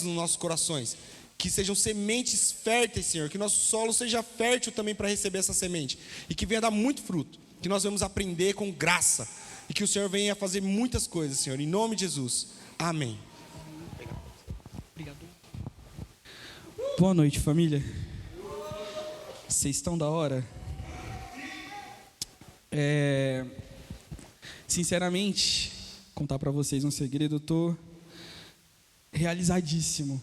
nos nossos corações, que sejam sementes férteis, Senhor, que nosso solo seja fértil também para receber essa semente, e que venha dar muito fruto, que nós vamos aprender com graça, e que o Senhor venha fazer muitas coisas, Senhor, em nome de Jesus, amém. Obrigado. Boa noite, família. Vocês estão da hora? Sinceramente, contar para vocês um segredo, eu tô realizadíssimo.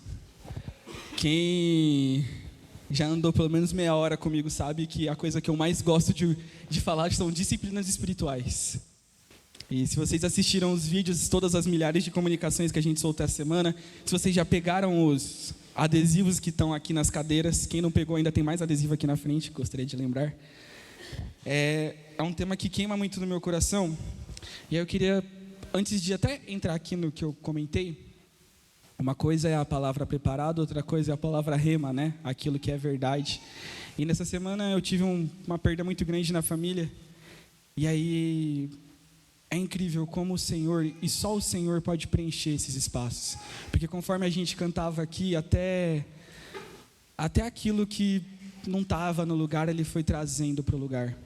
Quem já andou pelo menos meia hora comigo sabe que a coisa que eu mais gosto de falar são disciplinas espirituais. E se vocês assistiram os vídeos, todas as milhares de comunicações que a gente soltou essa semana, se vocês já pegaram os adesivos que estão aqui nas cadeiras, quem não pegou ainda tem mais adesivo aqui na frente, gostaria de lembrar. É um tema que queima muito no meu coração. E aí eu queria, antes de até entrar aqui no que eu comentei, uma coisa é a palavra preparado, outra coisa é a palavra rema, né? Aquilo que é verdade. E nessa semana eu tive uma perda muito grande na família. E aí é incrível como o Senhor, e só o Senhor pode preencher esses espaços. Porque conforme a gente cantava aqui, até aquilo que não estava no lugar, Ele foi trazendo para o lugar.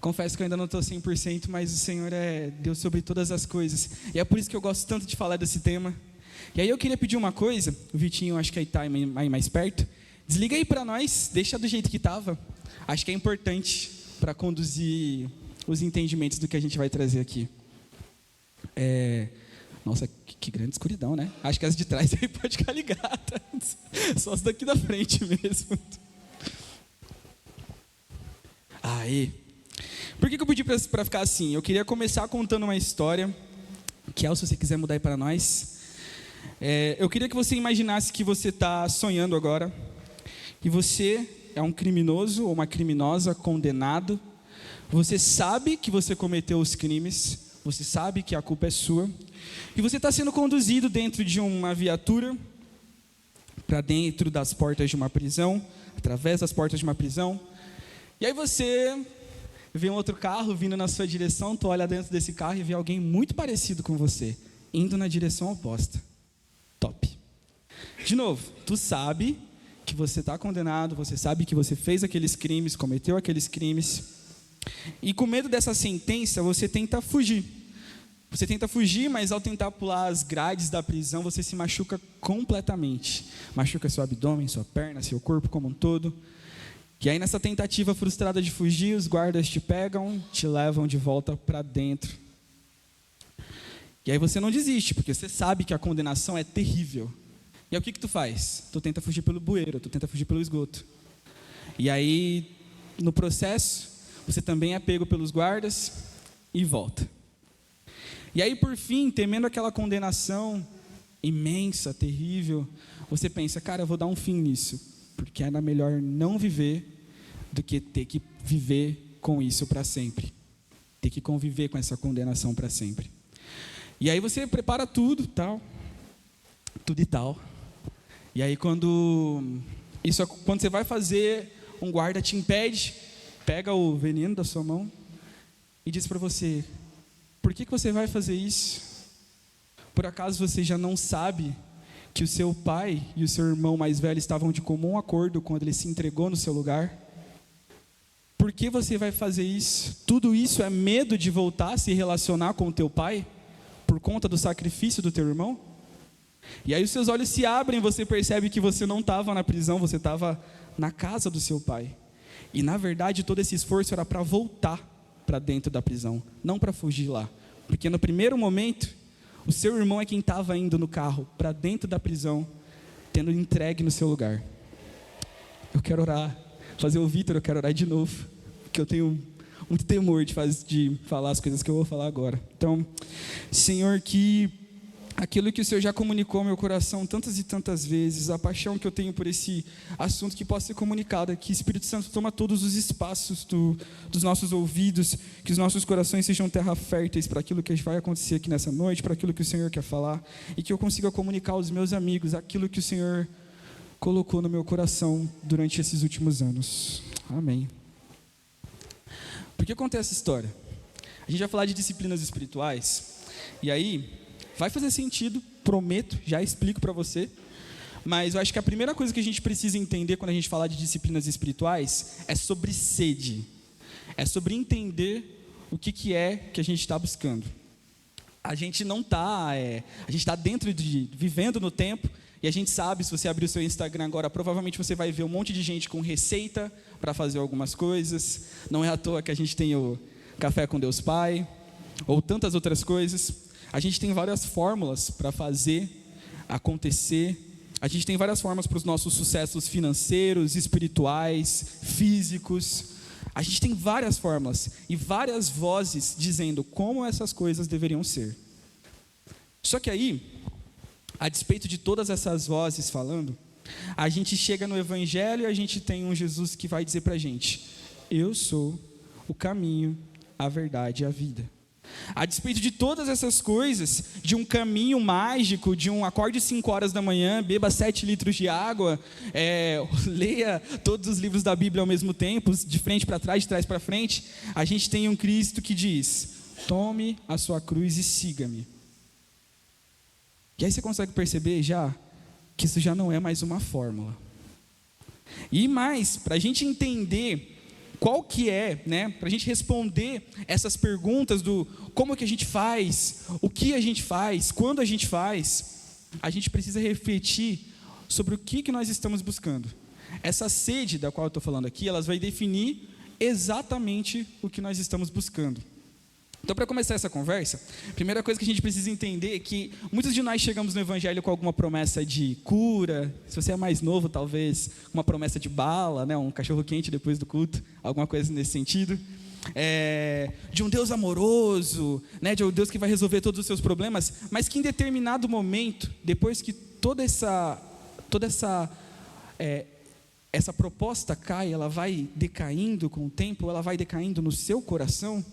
Confesso que eu ainda não estou 100%, mas o Senhor é Deus sobre todas as coisas. E é por isso que eu gosto tanto de falar desse tema. E aí eu queria pedir uma coisa, o Vitinho acho que aí está aí mais perto. Desliga aí para nós, deixa do jeito que estava. Acho que é importante para conduzir os entendimentos do que a gente vai trazer aqui. Nossa, que grande escuridão, né? Acho que as de trás aí pode ficar ligada. Só as daqui da frente mesmo. Aí. Por que eu pedi para ficar assim? Eu queria começar contando uma história. Kel, se você quiser mudar aí para nós. Eu queria que você imaginasse que você está sonhando agora. E você é um criminoso ou uma criminosa condenado. Você sabe que você cometeu os crimes. Você sabe que a culpa é sua. E você está sendo conduzido dentro de uma viatura para dentro das portas de uma prisão, através das portas de uma prisão. E aí você vê um outro carro vindo na sua direção, tu olha dentro desse carro e vê alguém muito parecido com você, indo na direção oposta. Top. De novo, tu sabe que você está condenado, você sabe que você fez aqueles crimes, cometeu aqueles crimes, e com medo dessa sentença, você tenta fugir. Você tenta fugir, mas ao tentar pular as grades da prisão, você se machuca completamente. Machuca seu abdômen, sua perna, seu corpo como um todo. E aí nessa tentativa frustrada de fugir, os guardas te pegam, te levam de volta para dentro. E aí você não desiste, porque você sabe que a condenação é terrível. E aí o que tu faz? Tu tenta fugir pelo bueiro, tu tenta fugir pelo esgoto. E aí, no processo, você também é pego pelos guardas e volta. E aí, por fim, temendo aquela condenação imensa, terrível, você pensa, cara, eu vou dar um fim nisso, porque era melhor não viver do que ter que viver com isso para sempre. Ter que conviver com essa condenação para sempre. E aí você prepara tudo e tal. E aí quando você vai fazer, um guarda te impede, pega o veneno da sua mão e diz para você, por que você vai fazer isso? Por acaso você já não sabe que o seu pai e o seu irmão mais velho estavam de comum acordo quando ele se entregou no seu lugar? Por que você vai fazer isso? Tudo isso é medo de voltar a se relacionar com o teu pai? Por conta do sacrifício do teu irmão? E aí os seus olhos se abrem, você percebe que você não estava na prisão, você estava na casa do seu pai. E na verdade todo esse esforço era para voltar para dentro da prisão, não para fugir lá. Porque no primeiro momento, o seu irmão é quem estava indo no carro para dentro da prisão, tendo entregue no seu lugar. Eu quero orar, fazer o Vitor, eu quero orar de novo, porque eu tenho muito temor de falar as coisas que eu vou falar agora. Então, Senhor, que aquilo que o Senhor já comunicou ao meu coração tantas e tantas vezes, a paixão que eu tenho por esse assunto que possa ser comunicado aqui, Espírito Santo, toma todos os espaços dos nossos ouvidos, que os nossos corações sejam terra férteis para aquilo que vai acontecer aqui nessa noite, para aquilo que o Senhor quer falar, e que eu consiga comunicar aos meus amigos aquilo que o Senhor colocou no meu coração durante esses últimos anos. Amém. Por que contar essa história? A gente vai falar de disciplinas espirituais, e aí vai fazer sentido, prometo, já explico para você, Mas eu acho que a primeira coisa que a gente precisa entender quando a gente falar de disciplinas espirituais é sobre sede. É sobre entender o que é que a gente está buscando. A gente não está, a gente está vivendo no tempo, e a gente sabe, se você abrir o seu Instagram agora, provavelmente você vai ver um monte de gente com receita para fazer algumas coisas. Não é à toa que a gente tem o Café com Deus Pai, ou tantas outras coisas. A gente tem várias fórmulas para fazer acontecer. A gente tem várias formas para os nossos sucessos financeiros, espirituais, físicos. A gente tem várias fórmulas e várias vozes dizendo como essas coisas deveriam ser. Só que aí, a despeito de todas essas vozes falando, a gente chega no Evangelho e a gente tem um Jesus que vai dizer para a gente: eu sou o caminho, a verdade e a vida. A despeito de todas essas coisas, de um caminho mágico, de um acorde 5 horas da manhã, beba 7 litros de água, leia todos os livros da Bíblia ao mesmo tempo, de frente para trás, de trás para frente, a gente tem um Cristo que diz: tome a sua cruz e siga-me. E aí você consegue perceber já que isso já não é mais uma fórmula. E mais, para a gente entender qual que é, para a gente responder essas perguntas do como que a gente faz, o que a gente faz, quando a gente faz, a gente precisa refletir sobre o que nós estamos buscando. Essa sede da qual eu estou falando aqui, ela vai definir exatamente o que nós estamos buscando. Então, para começar essa conversa, a primeira coisa que a gente precisa entender é que muitos de nós chegamos no Evangelho com alguma promessa de cura. Se você é mais novo, talvez uma promessa de bala, um cachorro quente depois do culto, alguma coisa nesse sentido. De um Deus amoroso, de um Deus que vai resolver todos os seus problemas, mas que em determinado momento, depois que toda essa proposta cai, ela vai decaindo com o tempo, ela vai decaindo no seu coração.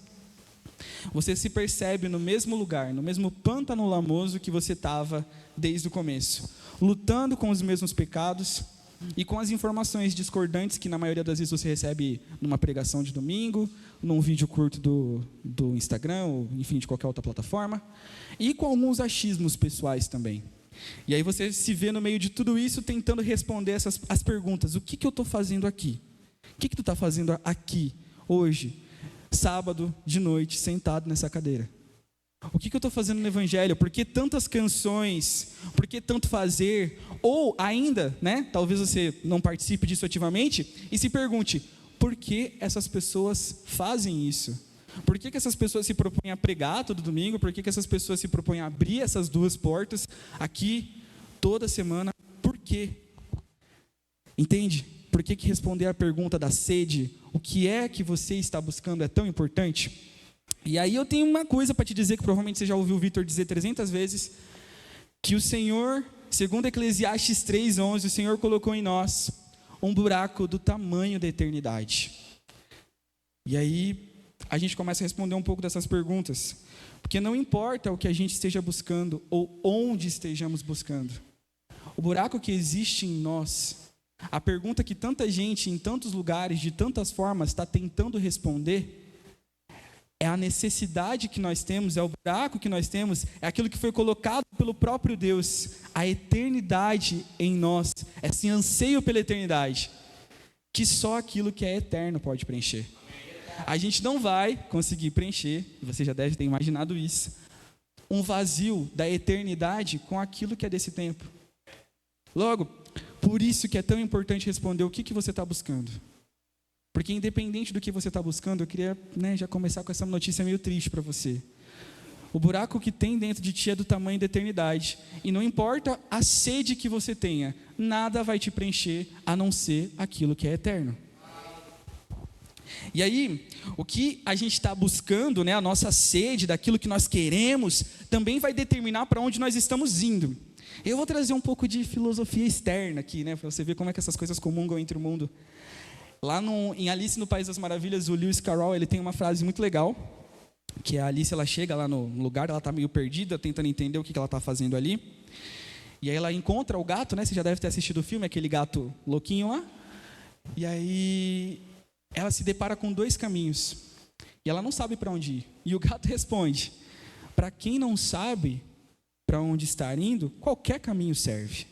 Você se percebe no mesmo lugar, no mesmo pântano lamoso que você estava desde o começo, lutando com os mesmos pecados e com as informações discordantes que na maioria das vezes você recebe numa pregação de domingo, num vídeo curto do Instagram, ou enfim, de qualquer outra plataforma, e com alguns achismos pessoais também. E aí você se vê no meio de tudo isso tentando responder as perguntas: o que eu estou fazendo aqui? O que tu está fazendo aqui, hoje? Sábado de noite, sentado nessa cadeira. O que eu estou fazendo no Evangelho? Por que tantas canções? Por que tanto fazer? Ou ainda, talvez você não participe disso ativamente e se pergunte: por que essas pessoas fazem isso? Por que essas pessoas se propõem a pregar todo domingo? Por que essas pessoas se propõem a abrir essas 2 portas aqui toda semana? Por quê? Entende? Por que responder a pergunta da sede, o que é que você está buscando, é tão importante? E aí eu tenho uma coisa para te dizer, que provavelmente você já ouviu o Vitor dizer 300 vezes, que o Senhor, segundo Eclesiastes 3:11, o Senhor colocou em nós um buraco do tamanho da eternidade. E aí a gente começa a responder um pouco dessas perguntas, porque não importa o que a gente esteja buscando ou onde estejamos buscando, o buraco que existe em nós, a pergunta que tanta gente em tantos lugares, de tantas formas, está tentando responder, é a necessidade que nós temos, é o buraco que nós temos, é aquilo que foi colocado pelo próprio Deus, a eternidade em nós, esse anseio pela eternidade, que só aquilo que é eterno pode preencher. A gente não vai conseguir preencher, você já deve ter imaginado isso, um vazio da eternidade com aquilo que é desse tempo. Logo, por isso que é tão importante responder o que você está buscando. Porque independente do que você está buscando, eu queria já começar com essa notícia meio triste para você. O buraco que tem dentro de ti é do tamanho da eternidade. E não importa a sede que você tenha, nada vai te preencher a não ser aquilo que é eterno. E aí, o que a gente está buscando, a nossa sede daquilo que nós queremos, também vai determinar para onde nós estamos indo. Eu vou trazer um pouco de filosofia externa aqui, para você ver como é que essas coisas comungam entre o mundo. Lá em Alice no País das Maravilhas, o Lewis Carroll, ele tem uma frase muito legal, que a Alice, ela chega lá no lugar, ela está meio perdida, tentando entender o que ela está fazendo ali. E aí ela encontra o gato, você já deve ter assistido o filme, aquele gato louquinho lá. E aí ela se depara com 2 caminhos. E ela não sabe para onde ir. E o gato responde: para quem não sabe para onde estar indo, qualquer caminho serve.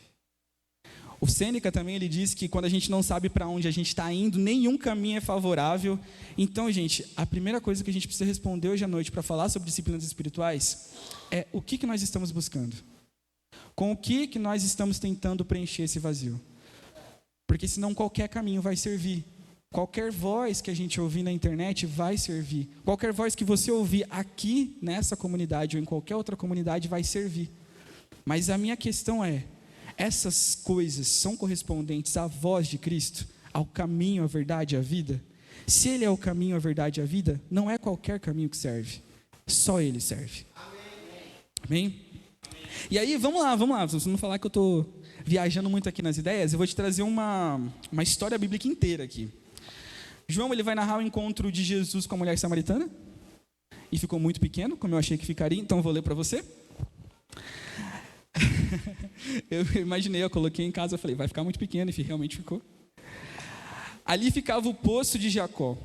Sêneca também, ele diz que quando a gente não sabe para onde a gente está indo, nenhum caminho é favorável. Então, gente, a primeira coisa que a gente precisa responder hoje à noite para falar sobre disciplinas espirituais é o que nós estamos buscando. Com o que nós estamos tentando preencher esse vazio. Porque senão qualquer caminho vai servir. Qualquer voz que a gente ouvir na internet vai servir. Qualquer voz que você ouvir aqui nessa comunidade ou em qualquer outra comunidade vai servir. Mas a minha questão é, essas coisas são correspondentes à voz de Cristo, ao caminho, à verdade e à vida? Se Ele é o caminho, a verdade e a vida, não é qualquer caminho que serve. Só Ele serve. Amém? E aí, vamos lá. Se você não falar que eu estou viajando muito aqui nas ideias, eu vou te trazer uma história bíblica inteira aqui. João, ele vai narrar o encontro de Jesus com a mulher samaritana. E ficou muito pequeno, como eu achei que ficaria, então eu vou ler para você. Eu imaginei, eu coloquei em casa, eu falei, vai ficar muito pequeno, e realmente ficou. Ali ficava o poço de Jacó.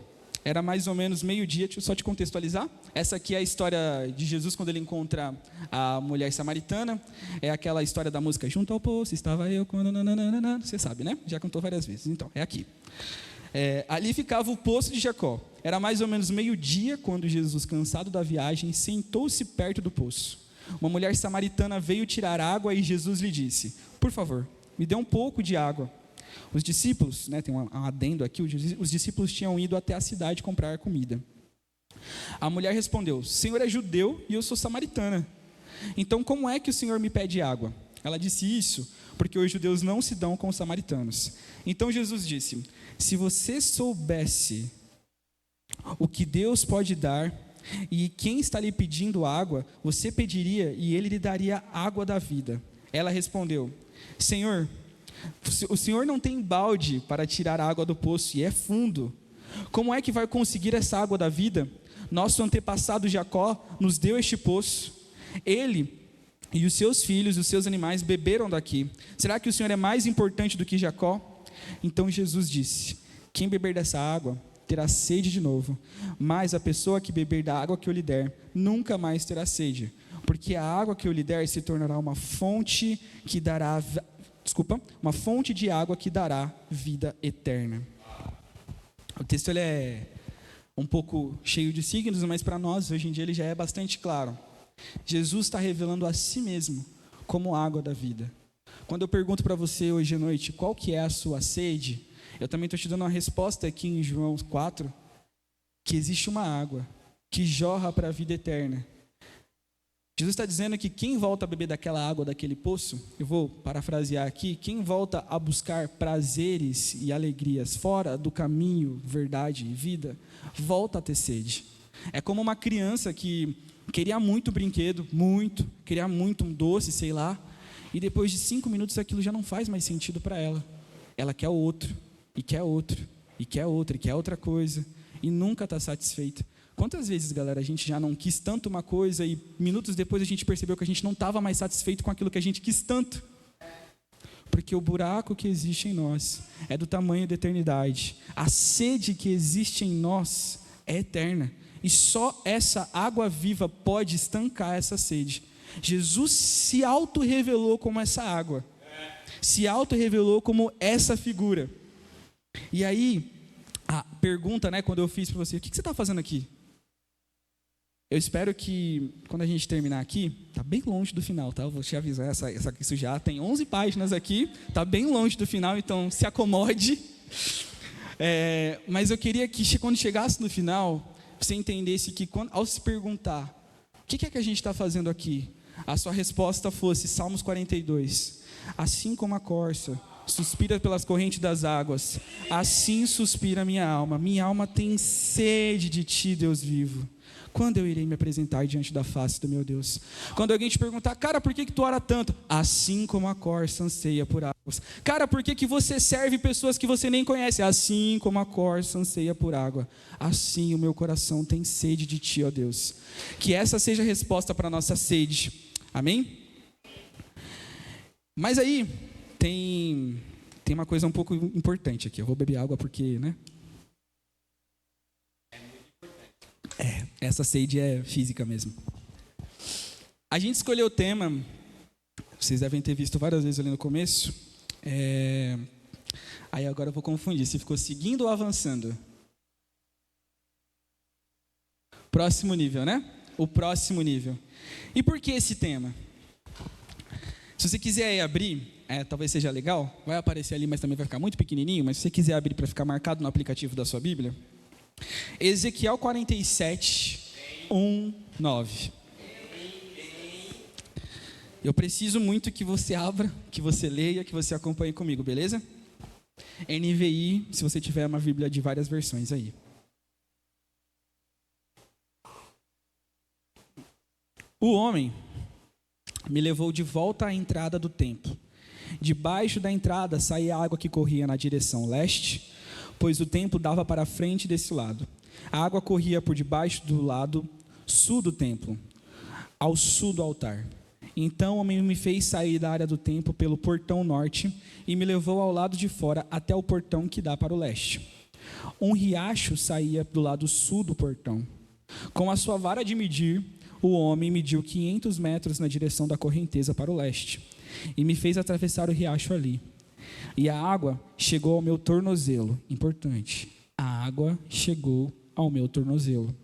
Era mais ou menos meio-dia, deixa eu só te contextualizar. Essa aqui é a história de Jesus quando ele encontra a mulher samaritana. É aquela história da música, junto ao poço estava eu quando... Nananana. Você sabe, né? Já cantou várias vezes. Então, é aqui. Ali ficava o poço de Jacó. Era mais ou menos meio-dia quando Jesus, cansado da viagem, sentou-se perto do poço. Uma mulher samaritana veio tirar água e Jesus lhe disse, por favor, me dê um pouco de água. Os discípulos, tem um adendo aqui, os discípulos tinham ido até a cidade comprar comida. A mulher respondeu, o Senhor é judeu e eu sou samaritana. Então como é que o Senhor me pede água? Ela disse isso porque os judeus não se dão com os samaritanos. Então Jesus disse, se você soubesse o que Deus pode dar e quem está lhe pedindo água, você pediria e ele lhe daria água da vida. Ela respondeu, Senhor, o Senhor não tem balde para tirar a água do poço e é fundo. Como é que vai conseguir essa água da vida? Nosso antepassado Jacó nos deu este poço. Ele e os seus filhos, os seus animais beberam daqui. Será que o Senhor é mais importante do que Jacó? Então Jesus disse, quem beber dessa água terá sede de novo, mas a pessoa que beber da água que eu lhe der, nunca mais terá sede, porque a água que eu lhe der se tornará uma fonte que dará, uma fonte de água que dará vida eterna. O texto ele é um pouco cheio de signos, mas para nós hoje em dia ele já é bastante claro. Jesus está revelando a si mesmo como água da vida. Quando eu pergunto para você hoje à noite qual que é a sua sede, eu também estou te dando uma resposta aqui em João 4, que existe uma água que jorra para a vida eterna. Jesus está dizendo que quem volta a beber daquela água, daquele poço, eu vou parafrasear aqui, quem volta a buscar prazeres e alegrias fora do caminho, verdade e vida, volta a ter sede. É como uma criança que queria muito brinquedo, queria muito um doce, sei lá, e depois de 5 minutos aquilo já não faz mais sentido para ela. Ela quer outro, e quer outro, e quer outro, e quer outra coisa, e nunca está satisfeita. Quantas vezes, galera, a gente já não quis tanto uma coisa e minutos depois a gente percebeu que a gente não estava mais satisfeito com aquilo que a gente quis tanto? Porque o buraco que existe em nós é do tamanho da eternidade. A sede que existe em nós é eterna. E só essa água viva pode estancar essa sede. Jesus se auto-revelou como essa água. Se auto-revelou como essa figura. E aí, a pergunta, quando eu fiz para você, o que você está fazendo aqui? Eu espero que, quando a gente terminar aqui, está bem longe do final, tá? Eu vou te avisar, isso já tem 11 páginas aqui, está bem longe do final, então se acomode. Mas eu queria que, quando chegasse no final, você entendesse que, ao se perguntar, o que é que a gente está fazendo aqui? A sua resposta fosse Salmos 42. Assim como a corça suspira pelas correntes das águas, assim suspira minha alma tem sede de ti, Deus vivo. Quando eu irei me apresentar diante da face do meu Deus? Quando alguém te perguntar, cara, por que tu ora tanto? Assim como a corça anseia por águas. Cara, por que você serve pessoas que você nem conhece? Assim como a corça anseia por água. Assim o meu coração tem sede de ti, ó Deus. Que essa seja a resposta para a nossa sede. Amém? Mas aí, tem uma coisa um pouco importante aqui. Eu vou beber água porque, essa sede é física mesmo. A gente escolheu o tema, vocês devem ter visto várias vezes ali no começo, Aí agora eu vou confundir, se ficou seguindo ou avançando? Próximo nível, né? O próximo nível. E por que esse tema? Se você quiser abrir, talvez seja legal, vai aparecer ali, mas também vai ficar muito pequenininho, mas se você quiser abrir para ficar marcado no aplicativo da sua Bíblia, Ezequiel 47, 1, 9. Eu preciso muito que você abra, que você leia, que você acompanhe comigo, beleza? NVI, se você tiver uma Bíblia de várias versões aí. O homem me levou de volta à entrada do templo. Debaixo da entrada saía água que corria na direção leste, pois o templo dava para a frente desse lado. A água corria por debaixo do lado sul do templo, ao sul do altar. Então o homem me fez sair da área do templo pelo portão norte e me levou ao lado de fora até o portão que dá para o leste. Um riacho saía do lado sul do portão. Com a sua vara de medir, o homem mediu 500 metros na direção da correnteza para o leste e me fez atravessar o riacho ali. E a água chegou ao meu tornozelo. Importante. A água chegou ao meu tornozelo.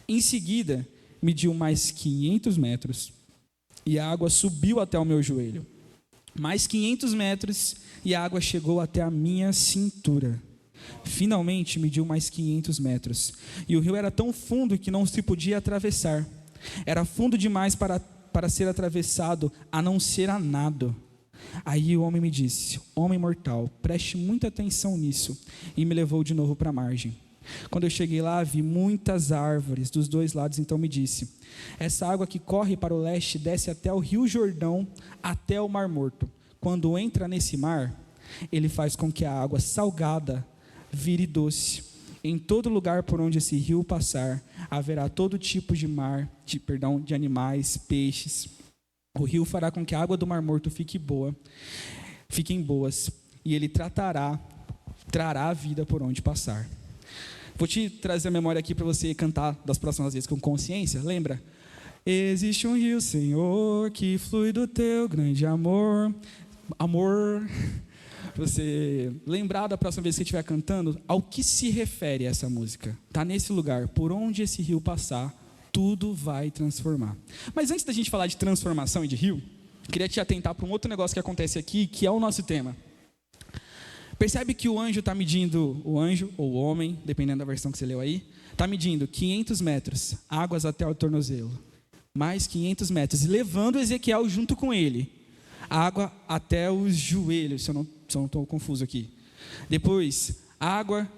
Em seguida, mediu mais 500 metros e a água subiu até o meu joelho. Mais 500 metros e a água chegou até a minha cintura. Finalmente, mediu mais 500 metros. E o rio era tão fundo que não se podia atravessar. Era fundo demais para ser atravessado, a não ser a nado. Aí o homem me disse: homem mortal, preste muita atenção nisso. E me levou de novo para a margem. Quando eu cheguei lá, vi muitas árvores dos dois lados, então me disse: essa água que corre para o leste desce até o rio Jordão, até o Mar Morto. Quando entra nesse mar, ele faz com que a água salgada vire doce. Em todo lugar por onde esse rio passar, haverá todo tipo de de animais, peixes. O rio fará com que a água do Mar Morto fiquem boas, e ele trará a vida por onde passar. Vou te trazer a memória aqui para você cantar das próximas vezes com consciência. Lembra? Existe um rio, Senhor, que flui do teu grande amor. Amor. Você lembrar da próxima vez que você estiver cantando, ao que se refere essa música? Está nesse lugar, por onde esse rio passar, tudo vai transformar. Mas antes da gente falar de transformação e de rio, queria te atentar para um outro negócio que acontece aqui, que é o nosso tema. Percebe que o anjo está medindo, o anjo ou o homem, dependendo da versão que você leu aí, está medindo 500 metros, águas até o tornozelo, mais 500 metros, e levando Ezequiel junto com ele, água até os joelhos, se eu não estou confuso aqui. Depois, água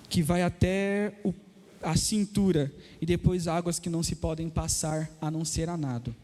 que vai até a cintura, e depois águas que não se podem passar a não ser a nado.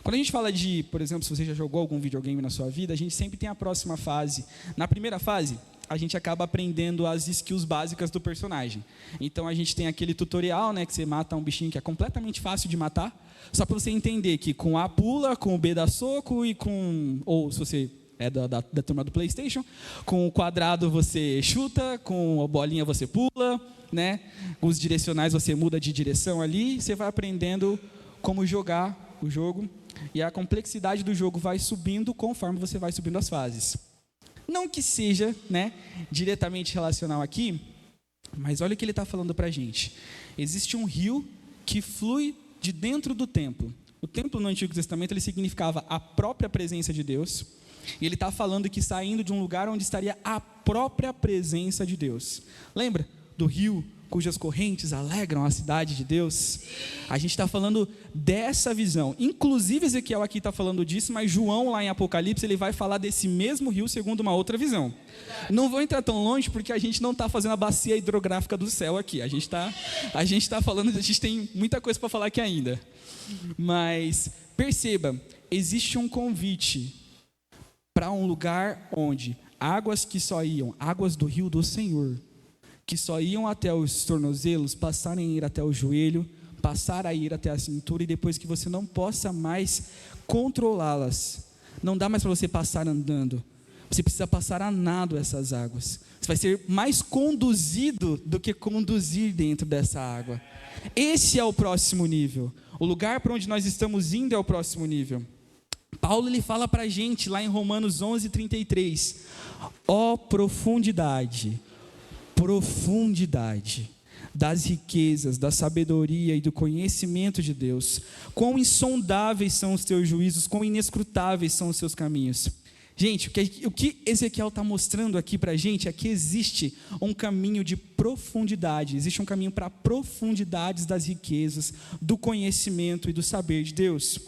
Quando a gente fala de, por exemplo, se você já jogou algum videogame na sua vida, a gente sempre tem a próxima fase. Na primeira fase, a gente acaba aprendendo as skills básicas do personagem. Então a gente tem aquele tutorial, né, que você mata um bichinho que é completamente fácil de matar, só para você entender que com A pula, com o B dá soco e com, ou se você é da turma do PlayStation, com o quadrado você chuta, com a bolinha você pula, né? Os direcionais você muda de direção ali, você vai aprendendo como jogar o jogo, e a complexidade do jogo vai subindo conforme você vai subindo as fases. Não que seja, né, diretamente relacional aqui, mas olha o que ele está falando para a gente. Existe um rio que flui de dentro do templo. O templo no Antigo Testamento ele significava a própria presença de Deus, e ele está falando que saindo de um lugar onde estaria a própria presença de Deus. Lembra do rio cujas correntes alegram a cidade de Deus? A gente está falando dessa visão. Inclusive Ezequiel aqui está falando disso, mas João lá em Apocalipse ele vai falar desse mesmo rio segundo uma outra visão. Não vou entrar tão longe porque a gente não está fazendo a bacia hidrográfica do céu aqui. A gente está falando, a gente tem muita coisa para falar aqui ainda. Mas perceba, existe um convite para um lugar onde águas que só iam, águas do rio do Senhor, que só iam até os tornozelos, passarem a ir até o joelho, passar a ir até a cintura, e depois que você não possa mais controlá-las, não dá mais para você passar andando, você precisa passar a nado essas águas, você vai ser mais conduzido do que conduzir dentro dessa água. Esse é o próximo nível, o lugar para onde nós estamos indo é o próximo nível. Paulo ele fala para a gente lá em Romanos 11:33, ó profundidade das riquezas, da sabedoria e do conhecimento de Deus, quão insondáveis são os teus juízos, quão inescrutáveis são os seus caminhos. Gente, o que Ezequiel está mostrando aqui para a gente é que existe um caminho de profundidade, existe um caminho para profundidades das riquezas, do conhecimento e do saber de Deus.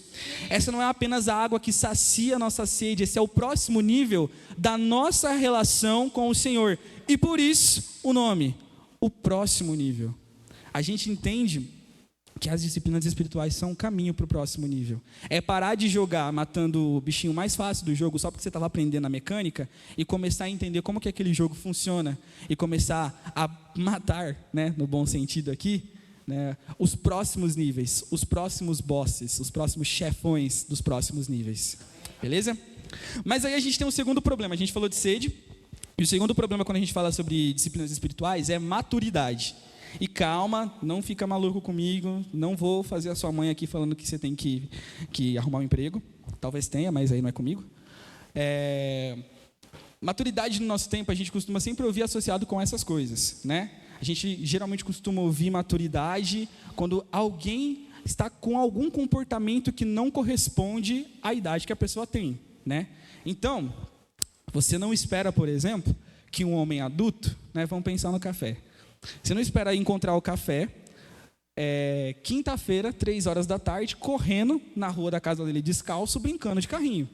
Essa não é apenas a água que sacia a nossa sede, esse é o próximo nível da nossa relação com o Senhor. E por isso, o nome, o próximo nível. A gente entende que as disciplinas espirituais são um caminho para o próximo nível. É parar de jogar matando o bichinho mais fácil do jogo só porque você estava aprendendo a mecânica e começar a entender como que aquele jogo funciona e começar a matar, né, no bom sentido aqui, né, os próximos níveis, os próximos bosses, os próximos chefões dos próximos níveis. Beleza? Mas aí a gente tem um segundo problema. A gente falou de sede e o segundo problema quando a gente fala sobre disciplinas espirituais é maturidade. E calma, não fica maluco comigo, não vou fazer a sua mãe aqui falando que você tem que arrumar um emprego. Talvez tenha, mas aí não é comigo. Maturidade no nosso tempo, a gente costuma sempre ouvir associado com essas coisas, né? A gente geralmente costuma ouvir maturidade quando alguém está com algum comportamento que não corresponde à idade que a pessoa tem, né? Então, você não espera, por exemplo, que um homem adulto, né, vamos pensar no café. Você não espera encontrar o café, quinta-feira, 3 horas da tarde, correndo na rua da casa dele descalço, brincando de carrinho.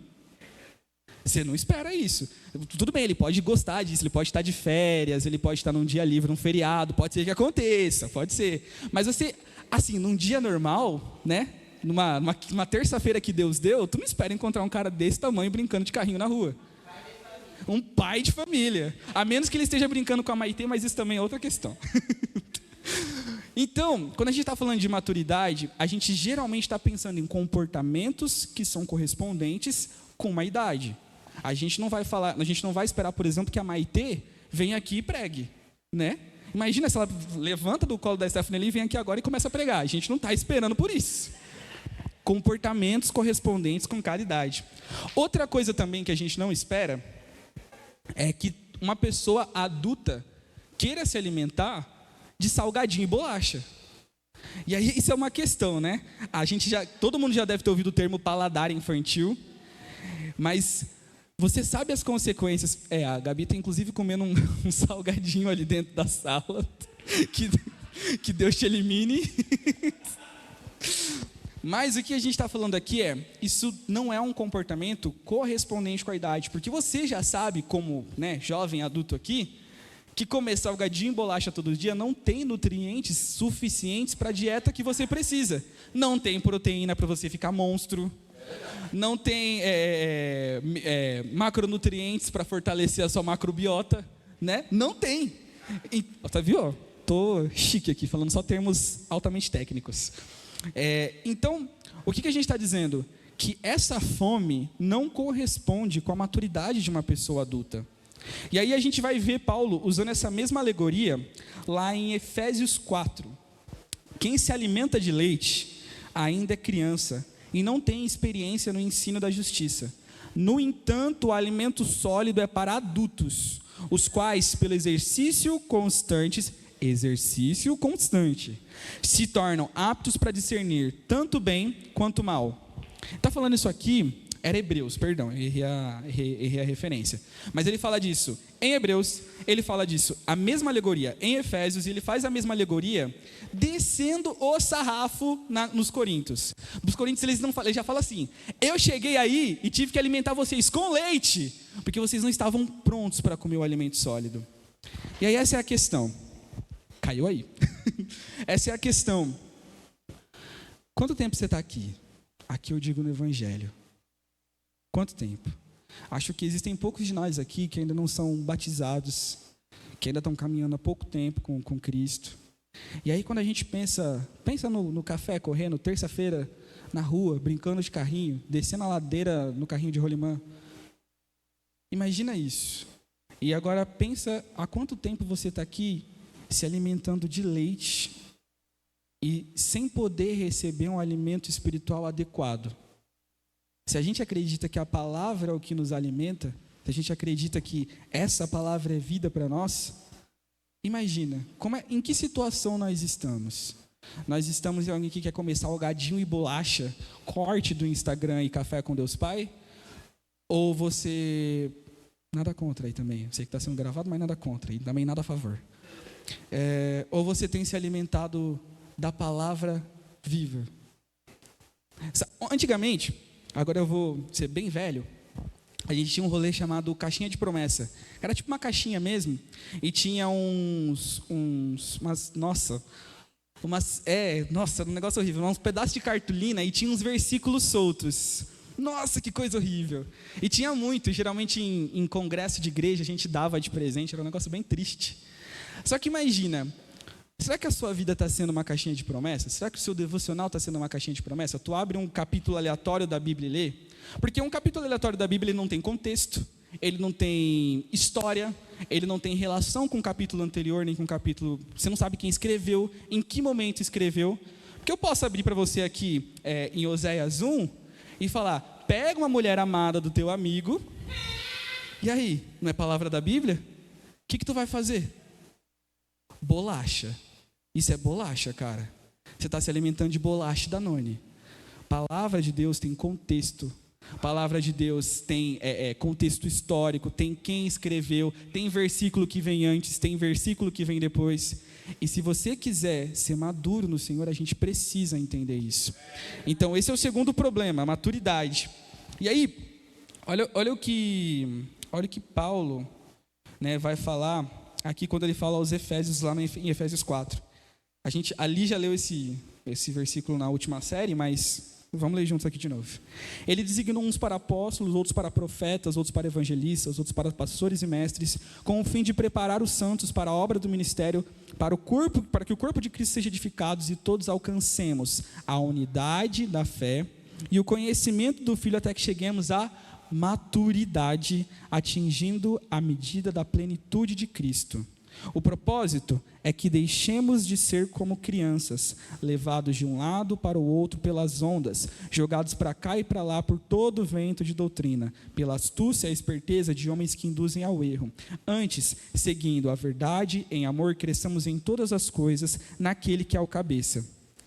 Você não espera isso. Tudo bem, ele pode gostar disso, ele pode estar de férias, ele pode estar num dia livre, num feriado, pode ser que aconteça, pode ser. Mas você, assim, num dia normal, né, numa terça-feira que Deus deu, tu não espera encontrar um cara desse tamanho brincando de carrinho na rua. Um pai de família, a menos que ele esteja brincando com a Maitê, mas isso também é outra questão. Então, quando a gente está falando de maturidade, a gente geralmente está pensando em comportamentos que são correspondentes com uma idade. A gente não vai esperar, por exemplo, que a Maitê venha aqui e pregue, né? Imagina se ela levanta do colo da Stephanie ali e vem aqui agora e começa a pregar. A gente não está esperando por isso. Comportamentos correspondentes com cada idade. Outra coisa também que a gente não espera é que uma pessoa adulta queira se alimentar de salgadinho e bolacha. E aí isso é uma questão, né? Todo mundo já deve ter ouvido o termo paladar infantil, mas você sabe as consequências? A Gabi está inclusive comendo um salgadinho ali dentro da sala, que Deus te elimine. Mas o que a gente está falando aqui isso não é um comportamento correspondente com a idade, porque você já sabe, como, né, jovem adulto aqui, que comer salgadinho e bolacha todo dia não tem nutrientes suficientes para a dieta que você precisa. Não tem proteína para você ficar monstro, não tem macronutrientes para fortalecer a sua macrobiota, né? Não tem. Tá viu? Tô chique aqui, falando só termos altamente técnicos. Então, o que a gente está dizendo? Que essa fome não corresponde com a maturidade de uma pessoa adulta. E aí a gente vai ver Paulo usando essa mesma alegoria lá em Efésios 4. Quem se alimenta de leite ainda é criança e não tem experiência no ensino da justiça. No entanto, o alimento sólido é para adultos, os quais, pelo exercício constante, se tornam aptos para discernir tanto bem quanto mal. Está falando isso aqui, era Hebreus, perdão, errei a referência. Mas ele fala disso em Hebreus, ele fala disso, a mesma alegoria em Efésios, e ele faz a mesma alegoria descendo o sarrafo nos Coríntios. Nos Coríntios ele já fala assim: eu cheguei aí e tive que alimentar vocês com leite, porque vocês não estavam prontos para comer o alimento sólido. E aí essa é a questão. Caiu aí. Essa é a questão. Quanto tempo você está aqui? Aqui eu digo no Evangelho. Quanto tempo? Acho que existem poucos de nós aqui que ainda não são batizados, que ainda estão caminhando há pouco tempo com Cristo. E aí quando a gente pensa no café, correndo, terça-feira, na rua, brincando de carrinho, descendo a ladeira no carrinho de rolimã. Imagina isso. E agora pensa há quanto tempo você está aqui se alimentando de leite e sem poder receber um alimento espiritual adequado, se a gente acredita que a palavra é o que nos alimenta, se a gente acredita que essa palavra é vida para nós, imagina, em que situação nós estamos? Nós estamos em alguém que quer comer salgadinho e bolacha, corte do Instagram e café com Deus Pai? Ou você... Nada contra aí também, sei que está sendo gravado, mas nada contra, e também nada a favor. Ou você tem se alimentado da palavra viva? Antigamente, agora eu vou ser bem velho, a gente tinha um rolê chamado Caixinha de Promessa. Era tipo uma caixinha mesmo, e tinha um negócio horrível, uns pedaços de cartolina e tinha uns versículos soltos. Nossa, que coisa horrível. E tinha muito, geralmente em congresso de igreja a gente dava de presente, era um negócio bem triste. Só que imagina, será que a sua vida está sendo uma caixinha de promessa? Será que o seu devocional está sendo uma caixinha de promessa? Tu abre um capítulo aleatório da Bíblia e lê? Porque um capítulo aleatório da Bíblia ele não tem contexto, ele não tem história, ele não tem relação com o capítulo anterior, nem com o capítulo... Você não sabe quem escreveu, em que momento escreveu. Porque eu posso abrir para você aqui em Oséias 1 e falar, pega uma mulher amada do teu amigo, e aí, não é palavra da Bíblia? O que tu vai fazer? Bolacha. Isso é bolacha, cara. Você está se alimentando de bolacha Danone. Palavra de Deus tem contexto. Palavra de Deus tem contexto histórico, tem quem escreveu, tem versículo que vem antes, tem versículo que vem depois. E se você quiser ser maduro no Senhor, a gente precisa entender isso. Então, esse é o segundo problema, a maturidade. E aí, olha o que Paulo, né, vai falar aqui quando ele fala aos Efésios, lá em Efésios 4. A gente ali já leu esse versículo na última série, mas vamos ler juntos aqui de novo. Ele designou uns para apóstolos, outros para profetas, outros para evangelistas, outros para pastores e mestres, com o fim de preparar os santos para a obra do ministério, para que o corpo de Cristo seja edificado e todos alcancemos a unidade da fé e o conhecimento do Filho até que cheguemos à maturidade, atingindo a medida da plenitude de Cristo. O propósito é que deixemos de ser como crianças, levados de um lado para o outro pelas ondas, jogados para cá e para lá por todo o vento de doutrina, pela astúcia e a esperteza de homens que induzem ao erro. Antes, seguindo a verdade em amor, cresçamos em todas as coisas naquele que é o cabeça,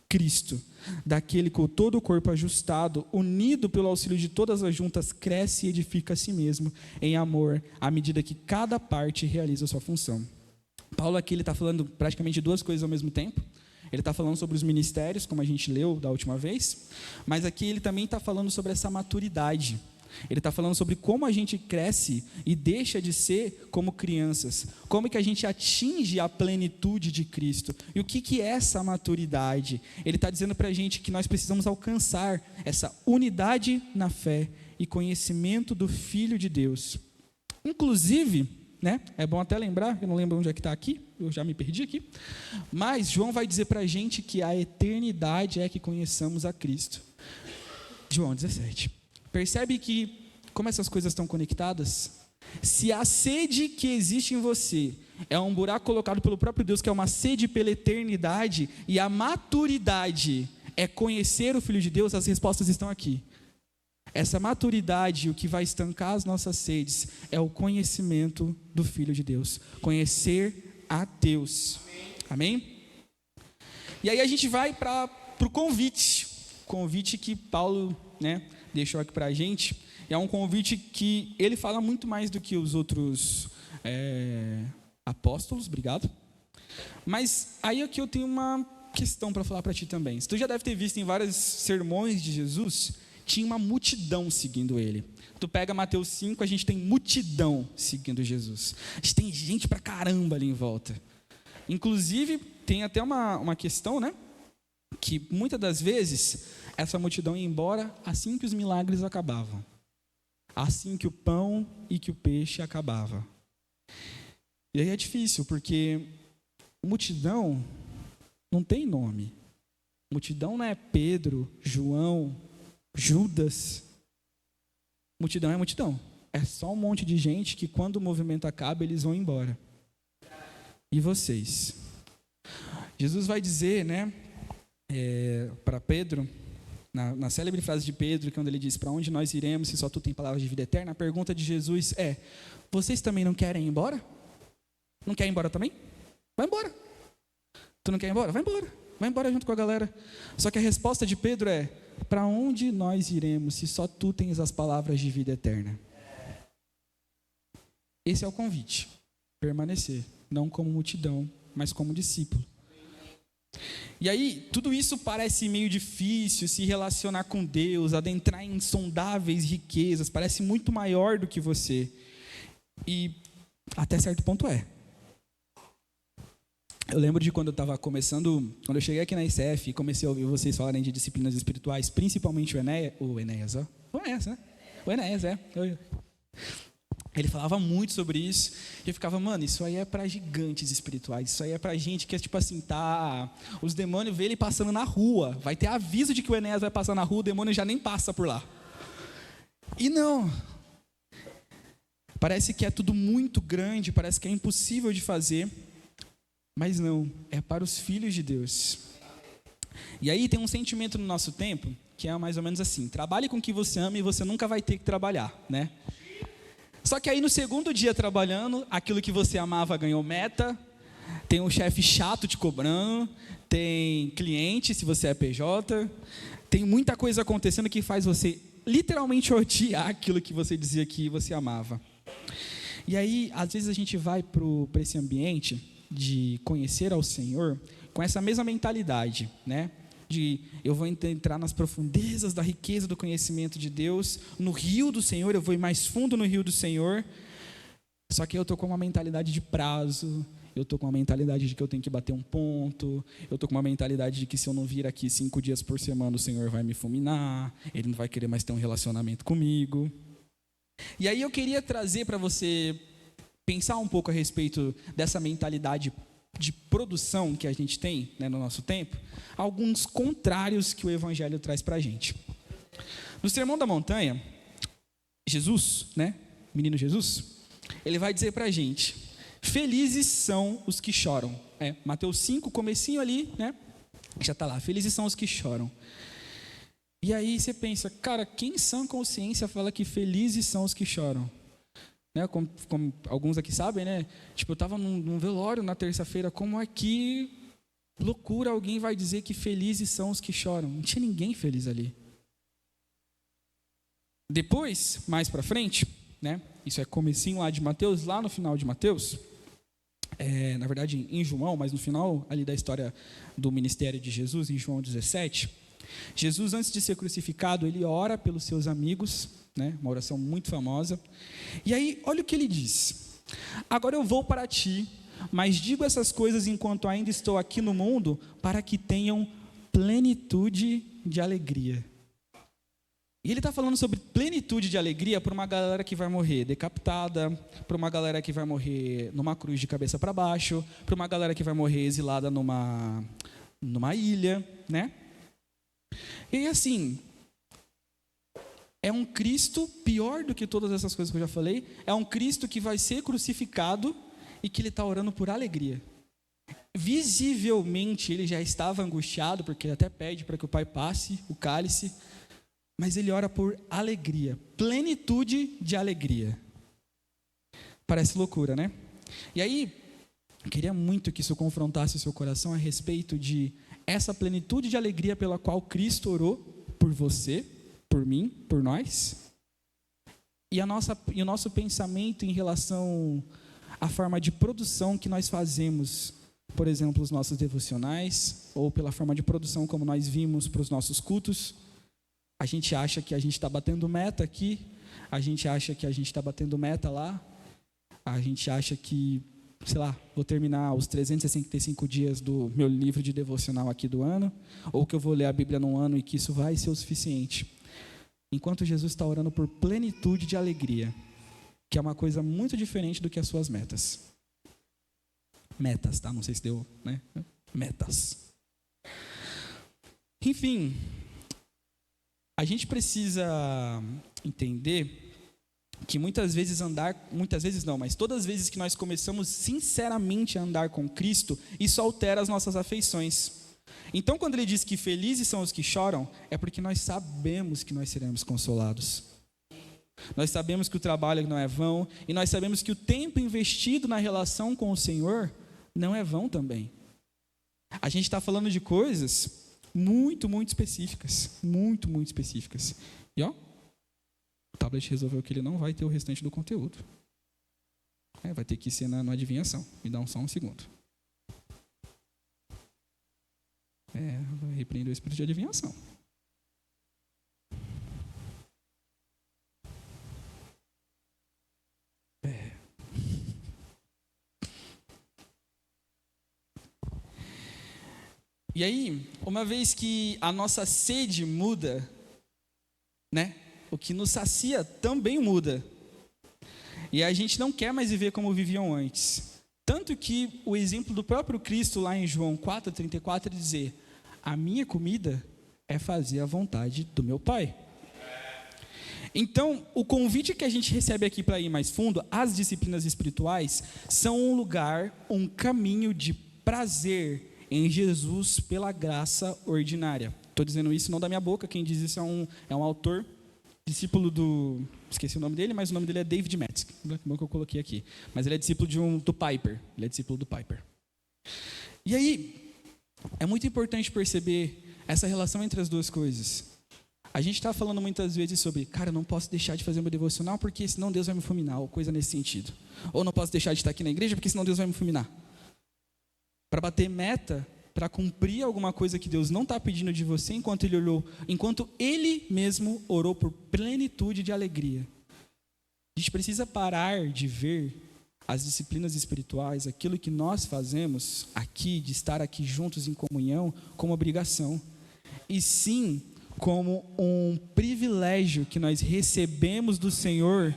Cristo. Daquele que todo o corpo ajustado, unido pelo auxílio de todas as juntas, cresce e edifica a si mesmo em amor, à medida que cada parte realiza a sua função. Paulo aqui está falando praticamente duas coisas ao mesmo tempo. Ele está falando sobre os ministérios, como a gente leu da última vez, mas aqui ele também está falando sobre essa maturidade. Ele está falando sobre como a gente cresce e deixa de ser como crianças, como que a gente atinge a plenitude de Cristo. E o que é essa maturidade? Ele está dizendo para a gente que nós precisamos alcançar essa unidade na fé e conhecimento do Filho de Deus. Inclusive, né, é bom até lembrar, eu não lembro onde é que está aqui, eu já me perdi aqui, mas João vai dizer para a gente que a eternidade é que conheçamos a Cristo. João 17. Percebe que, como essas coisas estão conectadas? Se a sede que existe em você é um buraco colocado pelo próprio Deus, que é uma sede pela eternidade, e a maturidade é conhecer o Filho de Deus, as respostas estão aqui. Essa maturidade, o que vai estancar as nossas sedes, é o conhecimento do Filho de Deus. Conhecer a Deus. Amém? E aí a gente vai para o convite. Convite que Paulo, né, deixou aqui para a gente. É um convite que ele fala muito mais do que os outros apóstolos. Obrigado. Mas aí aqui eu tenho uma questão para falar para ti também. Tu já deve ter visto em vários sermões de Jesus, tinha uma multidão seguindo ele. Tu pega Mateus 5, a gente tem multidão seguindo Jesus. A gente tem gente pra caramba ali em volta. Inclusive, tem até uma questão, né? Que muitas das vezes, essa multidão ia embora assim que os milagres acabavam. Assim que o pão e que o peixe acabava. E aí é difícil, porque multidão não tem nome. Multidão não é Pedro, João, Judas. Multidão é multidão. É só um monte de gente que quando o movimento acaba, eles vão embora. E vocês? Jesus vai dizer, né, para Pedro, na célebre frase de Pedro, quando ele diz: para onde nós iremos se só tu tem palavras de vida eterna? A pergunta de Jesus é: vocês também não querem ir embora? Não quer ir embora também? Vai embora. Tu não quer ir embora? Vai embora. Vai embora junto com a galera. Só que a resposta de Pedro é: para onde nós iremos se só tu tens as palavras de vida eterna? Esse é o convite. Permanecer. Não como multidão, mas como discípulo. E aí, tudo isso parece meio difícil, se relacionar com Deus, adentrar em insondáveis riquezas, parece muito maior do que você. E até certo ponto é. Eu lembro de quando eu estava começando, quando eu cheguei aqui na ICF e comecei a ouvir vocês falarem de disciplinas espirituais, principalmente o Enéas, né? O Enéas, é. Ele falava muito sobre isso, e eu ficava: mano, isso aí é para gigantes espirituais, isso aí é para gente que é tipo assim, os demônios vê ele passando na rua, vai ter aviso de que o Enéas vai passar na rua, o demônio já nem passa por lá. E não, parece que é tudo muito grande, parece que é impossível de fazer, mas não, é para os filhos de Deus. E aí tem um sentimento no nosso tempo, que é mais ou menos assim: trabalhe com o que você ama e você nunca vai ter que trabalhar, né? Só que aí no segundo dia trabalhando, aquilo que você amava ganhou meta, tem um chefe chato te cobrando, tem cliente se você é PJ, tem muita coisa acontecendo que faz você literalmente odiar aquilo que você dizia que você amava. E aí, às vezes a gente vai para esse ambiente de conhecer ao Senhor com essa mesma mentalidade, né? De eu vou entrar nas profundezas da riqueza do conhecimento de Deus, no rio do Senhor, eu vou ir mais fundo no rio do Senhor, só que eu estou com uma mentalidade de prazo, eu estou com uma mentalidade de que eu tenho que bater um ponto, eu estou com uma mentalidade de que se eu não vir aqui 5 dias por semana, o Senhor vai me fulminar, Ele não vai querer mais ter um relacionamento comigo. E aí eu queria trazer para você pensar um pouco a respeito dessa mentalidade de produção que a gente tem, né, no nosso tempo, alguns contrários que o Evangelho traz para a gente. No Sermão da Montanha, Jesus, né, menino Jesus, ele vai dizer para a gente: felizes são os que choram. Mateus 5, comecinho ali, né, já está lá: felizes são os que choram. E aí você pensa: cara, quem sã consciência fala que felizes são os que choram? Né, como alguns aqui sabem, né? Tipo, eu estava num velório na terça-feira, como é que loucura alguém vai dizer que felizes são os que choram? Não tinha ninguém feliz ali. Depois, mais para frente, né? Isso é comecinho lá de Mateus, lá no final de Mateus, na verdade em João, mas no final ali da história do ministério de Jesus, em João 17, Jesus, antes de ser crucificado, ele ora pelos seus amigos, né? Uma oração muito famosa. E aí, olha o que ele diz: agora eu vou para ti, mas digo essas coisas enquanto ainda estou aqui no mundo, para que tenham plenitude de alegria. E ele está falando sobre plenitude de alegria para uma galera que vai morrer decapitada, para uma galera que vai morrer numa cruz de cabeça para baixo, para uma galera que vai morrer exilada numa ilha, né? E assim, é um Cristo pior do que todas essas coisas que eu já falei. É um Cristo que vai ser crucificado e que ele está orando por alegria. Visivelmente ele já estava angustiado, porque ele até pede para que o Pai passe o cálice, mas ele ora por alegria, plenitude de alegria. Parece loucura, né? E aí, eu queria muito que isso confrontasse o seu coração a respeito de essa plenitude de alegria pela qual Cristo orou por você, por mim, por nós, e o nosso pensamento em relação à forma de produção que nós fazemos, por exemplo, os nossos devocionais, ou pela forma de produção como nós vimos para os nossos cultos. A gente acha que a gente está batendo meta aqui, a gente acha que a gente está batendo meta lá, a gente acha que, sei lá, vou terminar os 365 dias do meu livro de devocional aqui do ano, ou que eu vou ler a Bíblia num ano e que isso vai ser o suficiente. Enquanto Jesus está orando por plenitude de alegria, que é uma coisa muito diferente do que as suas metas. Metas, tá? Não sei se deu, né? Metas. Enfim, a gente precisa entender que muitas vezes mas todas as vezes que nós começamos sinceramente a andar com Cristo, isso altera as nossas afeições. Então, quando ele diz que felizes são os que choram, é porque nós sabemos que nós seremos consolados. Nós sabemos que o trabalho não é vão, e nós sabemos que o tempo investido na relação com o Senhor não é vão também. A gente está falando de coisas muito, muito específicas. Muito, muito específicas. E ó, o tablet resolveu que ele não vai ter o restante do conteúdo. Vai ter que ser na adivinhação. Me dá só um segundo. Vai repreender o espírito de adivinhação. E aí, uma vez que a nossa sede muda, né? O que nos sacia também muda. E a gente não quer mais viver como viviam antes. Tanto que o exemplo do próprio Cristo lá em João 4,34 é dizer: a minha comida é fazer a vontade do meu Pai. Então, o convite que a gente recebe aqui para ir mais fundo, as disciplinas espirituais, são um lugar, um caminho de prazer em Jesus pela graça ordinária. Estou dizendo isso não da minha boca, quem diz isso é um autor, discípulo do... Esqueci o nome dele, mas o nome dele é David Metz, bom que eu coloquei aqui. Mas ele é discípulo do Piper. Ele é discípulo do Piper. E aí, é muito importante perceber essa relação entre as duas coisas. A gente está falando muitas vezes sobre, cara, eu não posso deixar de fazer meu devocional porque senão Deus vai me fulminar, ou coisa nesse sentido. Ou não posso deixar de estar aqui na igreja porque senão Deus vai me fulminar. Para bater meta, para cumprir alguma coisa que Deus não está pedindo de você, enquanto Ele mesmo orou por plenitude de alegria. A gente precisa parar de ver as disciplinas espirituais, aquilo que nós fazemos aqui, de estar aqui juntos em comunhão, como obrigação. E sim, como um privilégio que nós recebemos do Senhor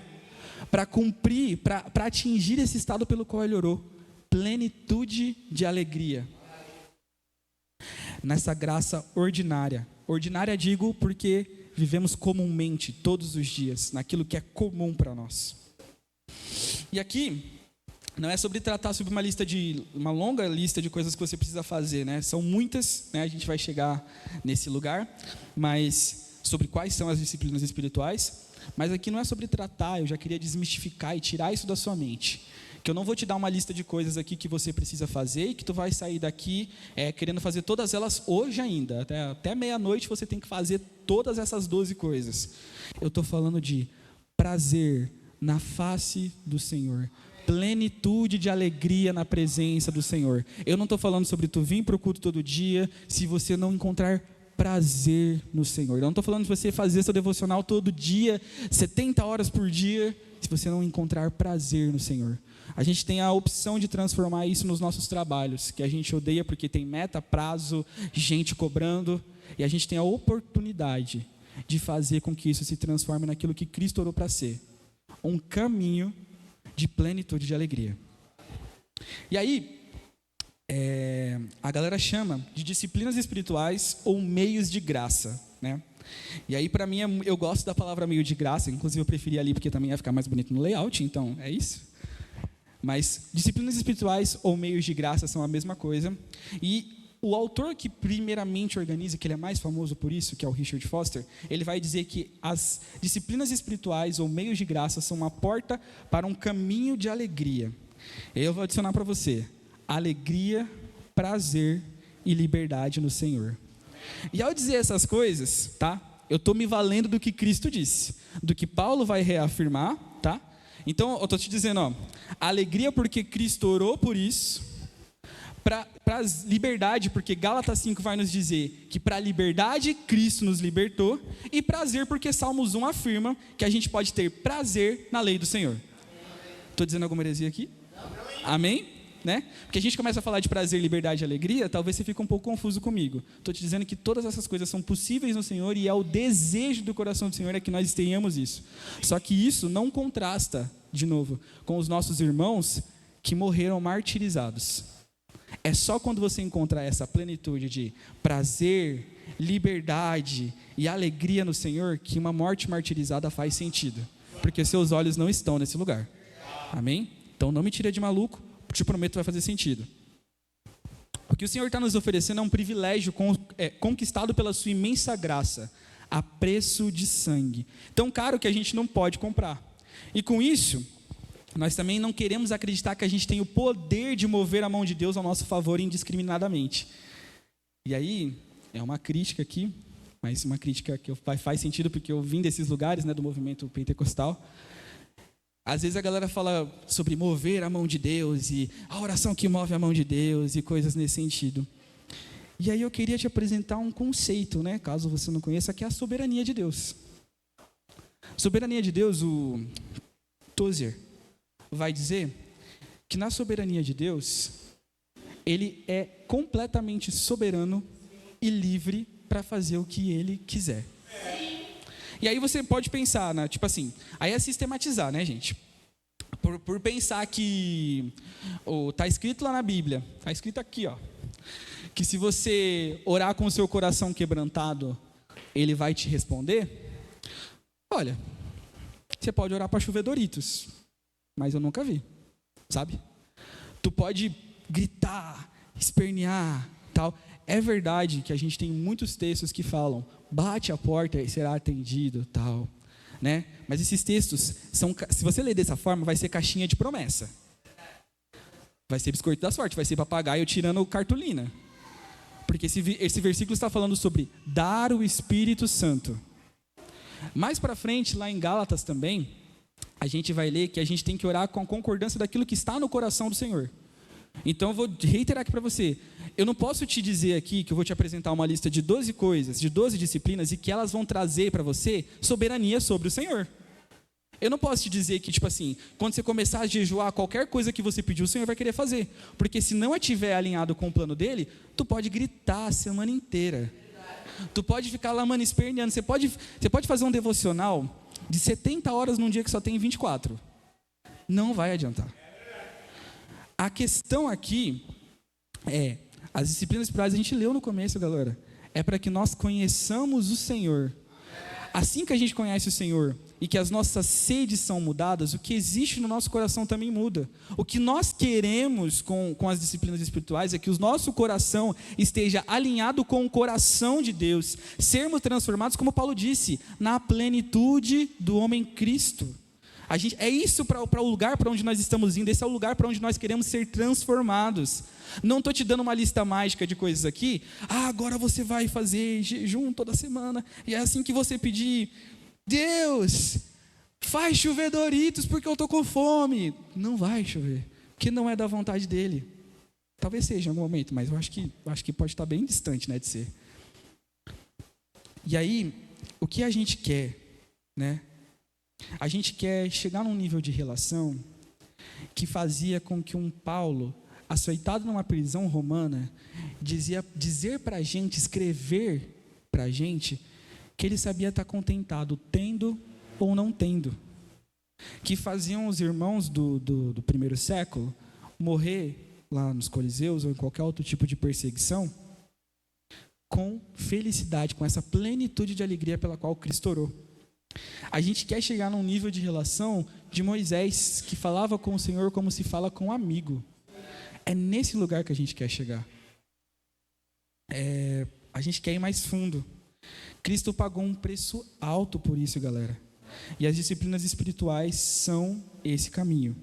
para cumprir, para atingir esse estado pelo qual Ele orou. Plenitude de alegria. Nessa graça ordinária. Ordinária digo porque vivemos comumente, todos os dias, naquilo que é comum para nós. E aqui, não é sobre tratar sobre uma longa lista de coisas que você precisa fazer, né? São muitas, né? A gente vai chegar nesse lugar, mas sobre quais são as disciplinas espirituais. Mas aqui não é sobre tratar, eu já queria desmistificar e tirar isso da sua mente. Que eu não vou te dar uma lista de coisas aqui que você precisa fazer e que tu vai sair daqui querendo fazer todas elas hoje ainda. Até meia-noite você tem que fazer todas essas 12 coisas. Eu estou falando de prazer na face do Senhor. Plenitude de alegria na presença do Senhor. Eu não estou falando sobre tu vir para o culto todo dia se você não encontrar prazer no Senhor. Eu não estou falando de você fazer seu devocional todo dia, 70 horas por dia, se você não encontrar prazer no Senhor. A gente tem a opção de transformar isso nos nossos trabalhos, que a gente odeia porque tem meta, prazo, gente cobrando, e a gente tem a oportunidade de fazer com que isso se transforme naquilo que Cristo orou para ser, um caminho de plenitude de alegria. E aí, a galera chama de disciplinas espirituais ou meios de graça, né? E aí, para mim, eu gosto da palavra meio de graça, inclusive eu preferi ali porque também ia ficar mais bonito no layout, então é isso. Mas disciplinas espirituais ou meios de graça são a mesma coisa. E o autor que primeiramente organiza, que ele é mais famoso por isso, que é o Richard Foster, ele vai dizer que as disciplinas espirituais ou meios de graça são uma porta para um caminho de alegria. Eu vou adicionar para você: alegria, prazer e liberdade no Senhor. E ao dizer essas coisas, tá? Eu estou me valendo do que Cristo disse, do que Paulo vai reafirmar, tá? Então, eu estou te dizendo, ó, alegria porque Cristo orou por isso, para liberdade, porque Gálatas 5 vai nos dizer que para a liberdade Cristo nos libertou, e prazer porque Salmos 1 afirma que a gente pode ter prazer na lei do Senhor. Estou dizendo alguma heresia aqui? Amém? Né? Porque a gente começa a falar de prazer, liberdade e alegria, talvez você fique um pouco confuso comigo. Estou te dizendo que todas essas coisas são possíveis no Senhor e é o desejo do coração do Senhor é que nós tenhamos isso. Só que isso não contrasta, de novo, com os nossos irmãos que morreram martirizados. É só quando você encontra essa plenitude de prazer, liberdade e alegria no Senhor que uma morte martirizada faz sentido. Porque seus olhos não estão nesse lugar. Amém? Então não me tira de maluco. Te prometo que vai fazer sentido. O que o Senhor está nos oferecendo é um privilégio conquistado pela sua imensa graça, a preço de sangue. Tão caro que a gente não pode comprar. E com isso, nós também não queremos acreditar que a gente tem o poder de mover a mão de Deus ao nosso favor indiscriminadamente. E aí, é uma crítica aqui, mas uma crítica que faz sentido porque eu vim desses lugares, né, do movimento pentecostal. Às vezes a galera fala sobre mover a mão de Deus e a oração que move a mão de Deus e coisas nesse sentido. E aí eu queria te apresentar um conceito, né, caso você não conheça, que é a soberania de Deus. Soberania de Deus, o Tozer vai dizer que na soberania de Deus, ele é completamente soberano e livre para fazer o que ele quiser. E aí você pode pensar, né, tipo assim, aí é sistematizar, né, gente? Por pensar que tá escrito lá na Bíblia, tá escrito aqui, ó, que se você orar com o seu coração quebrantado, ele vai te responder. Olha, você pode orar para chover Doritos, mas eu nunca vi, sabe? Tu pode gritar, espernear, tal. É verdade que a gente tem muitos textos que falam, bate a porta e será atendido, tal, né? Mas esses textos são, se você ler dessa forma, vai ser caixinha de promessa. Vai ser biscoito da sorte, vai ser papagaio tirando cartolina. Porque esse versículo está falando sobre dar o Espírito Santo. Mais para frente, lá em Gálatas também, a gente vai ler que a gente tem que orar com a concordância daquilo que está no coração do Senhor. Então eu vou reiterar aqui para você. Eu não posso te dizer aqui que eu vou te apresentar uma lista de 12 coisas, de 12 disciplinas, e que elas vão trazer para você soberania sobre o Senhor. Eu não posso te dizer que, tipo assim, quando você começar a jejuar, qualquer coisa que você pediu, o Senhor vai querer fazer. Porque se não estiver alinhado com o plano dele, tu pode gritar a semana inteira. Tu pode ficar lá, mano, esperneando. Você pode fazer um devocional de 70 horas num dia que só tem 24. Não vai adiantar. A questão aqui é, as disciplinas espirituais a gente leu no começo, galera. É para que nós conheçamos o Senhor. Assim que a gente conhece o Senhor e que as nossas sedes são mudadas, o que existe no nosso coração também muda. O que nós queremos com as disciplinas espirituais é que o nosso coração esteja alinhado com o coração de Deus. Sermos transformados, como Paulo disse, na plenitude do homem Cristo. É isso para o lugar para onde nós estamos indo, esse é o lugar para onde nós queremos ser transformados. Não estou te dando uma lista mágica de coisas aqui, agora você vai fazer jejum toda semana, e é assim que você pedir, Deus, faz chover Doritos porque eu estou com fome. Não vai chover, porque não é da vontade dele. Talvez seja em algum momento, mas eu acho que pode estar bem distante, né, de ser. E aí, o que a gente quer, né? A gente quer chegar num nível de relação que fazia com que um Paulo, açoitado numa prisão romana, dizer para a gente, escrever para a gente, que ele sabia estar contentado, tendo ou não tendo. Que faziam os irmãos do primeiro século morrer lá nos Coliseus ou em qualquer outro tipo de perseguição, com felicidade, com essa plenitude de alegria pela qual Cristo orou. A gente quer chegar num nível de relação de Moisés, que falava com o Senhor como se fala com um amigo. É nesse lugar que a gente quer chegar. A gente quer ir mais fundo. Cristo pagou um preço alto por isso, galera. E as disciplinas espirituais são esse caminho,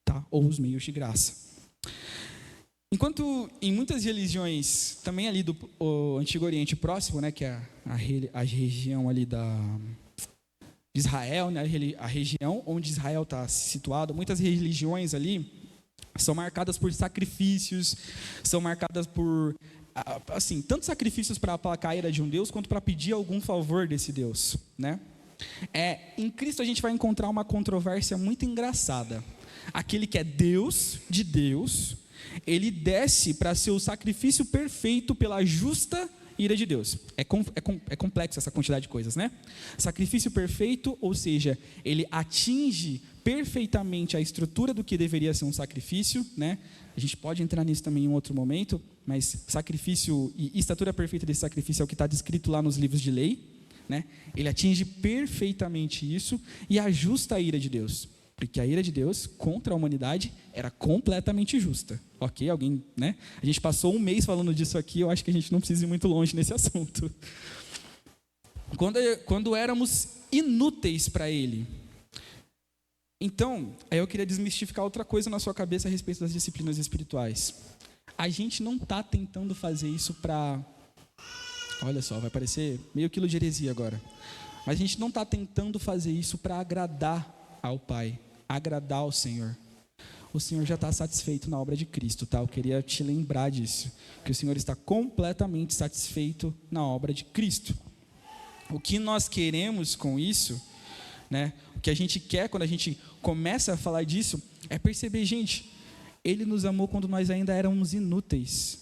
tá? Ou os meios de graça. Enquanto em muitas religiões, também ali do Antigo Oriente Próximo, né, que é a região ali de Israel, né, a região onde Israel está situado, muitas religiões ali são marcadas por sacrifícios, são marcadas por, assim, tanto sacrifícios para aplacar a ira de um Deus, quanto para pedir algum favor desse Deus, né? Em Cristo a gente vai encontrar uma controvérsia muito engraçada. Aquele que é Deus de Deus, ele desce para ser o sacrifício perfeito pela justa ira de Deus. É complexo essa quantidade de coisas, né? Sacrifício perfeito, ou seja, ele atinge perfeitamente a estrutura do que deveria ser um sacrifício, né? A gente pode entrar nisso também em um outro momento, mas sacrifício e estatura perfeita desse sacrifício é o que está descrito lá nos livros de lei, né? Ele atinge perfeitamente isso e ajusta a ira de Deus. Porque a ira de Deus contra a humanidade era completamente justa. Ok? Alguém, né? A gente passou um mês falando disso aqui, eu acho que a gente não precisa ir muito longe nesse assunto. Quando éramos inúteis para Ele. Então, aí eu queria desmistificar outra coisa na sua cabeça a respeito das disciplinas espirituais. A gente não está tentando fazer isso para... Olha só, vai parecer meio quilo de heresia agora. Mas a gente não está tentando fazer isso para agradar ao Pai, agradar ao Senhor. O Senhor já está satisfeito na obra de Cristo, tá? Eu queria te lembrar disso, que o Senhor está completamente satisfeito na obra de Cristo. O que nós queremos com isso, né? O que a gente quer quando a gente começa a falar disso, é perceber, gente, Ele nos amou quando nós ainda éramos inúteis.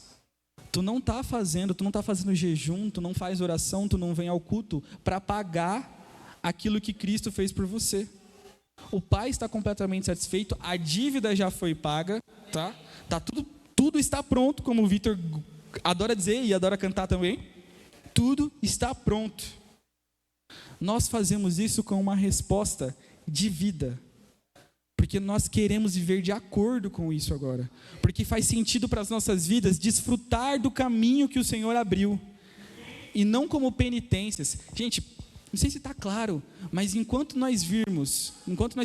Tu não está fazendo jejum, tu não faz oração, tu não vem ao culto para pagar aquilo que Cristo fez por você. O Pai está completamente satisfeito, a dívida já foi paga, tá? Tudo está pronto, como o Vitor adora dizer e adora cantar também. Tudo está pronto. Nós fazemos isso com uma resposta de vida, porque nós queremos viver de acordo com isso agora, porque faz sentido para as nossas vidas desfrutar do caminho que o Senhor abriu, e não como penitências. Gente, não sei se está claro, mas enquanto nós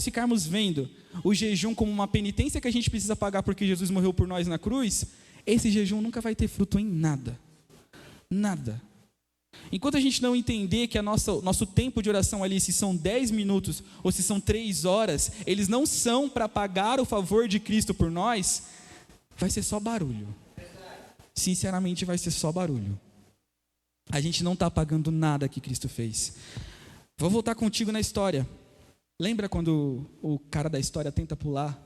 ficarmos vendo o jejum como uma penitência que a gente precisa pagar porque Jesus morreu por nós na cruz, esse jejum nunca vai ter fruto em nada. Nada. Enquanto a gente não entender que nosso tempo de oração ali, se são 10 minutos ou se são 3 horas, eles não são para pagar o favor de Cristo por nós, vai ser só barulho. Sinceramente, vai ser só barulho. A gente não está pagando nada que Cristo fez. Vou voltar contigo na história. Lembra quando o cara da história tenta pular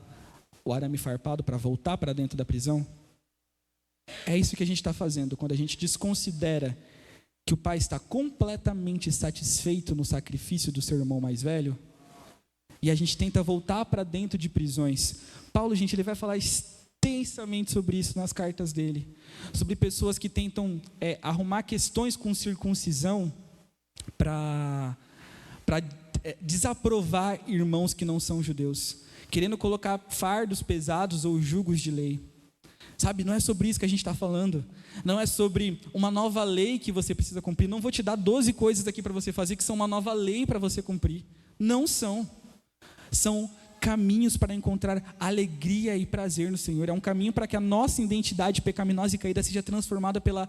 o arame farpado para voltar para dentro da prisão? É isso que a gente está fazendo quando a gente desconsidera que o Pai está completamente satisfeito no sacrifício do seu irmão mais velho, e a gente tenta voltar para dentro de prisões. Paulo, gente, ele vai falar extensamente sobre isso nas cartas dele, sobre pessoas que tentam arrumar questões com circuncisão para desaprovar irmãos que não são judeus, querendo colocar fardos pesados ou jugos de lei. Sabe, não é sobre isso que a gente está falando. Não é sobre uma nova lei que você precisa cumprir. Não vou te dar 12 coisas aqui para você fazer que são uma nova lei para você cumprir. Não são. São caminhos para encontrar alegria e prazer no Senhor. É um caminho para que a nossa identidade pecaminosa e caída seja transformada pela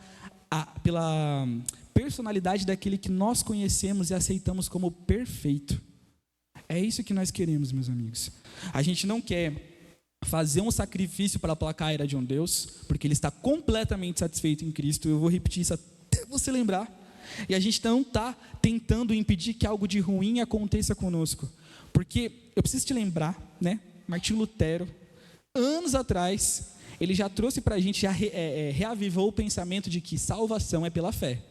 personalidade daquele que nós conhecemos e aceitamos como perfeito. É isso que nós queremos, meus amigos. A gente não quer fazer um sacrifício para aplacar a ira de um Deus, porque Ele está completamente satisfeito em Cristo. Eu vou repetir isso até você lembrar. E a gente não está tentando impedir que algo de ruim aconteça conosco, porque eu preciso te lembrar, né? Martinho Lutero, anos atrás, ele já trouxe para a gente, já reavivou o pensamento de que salvação é pela fé.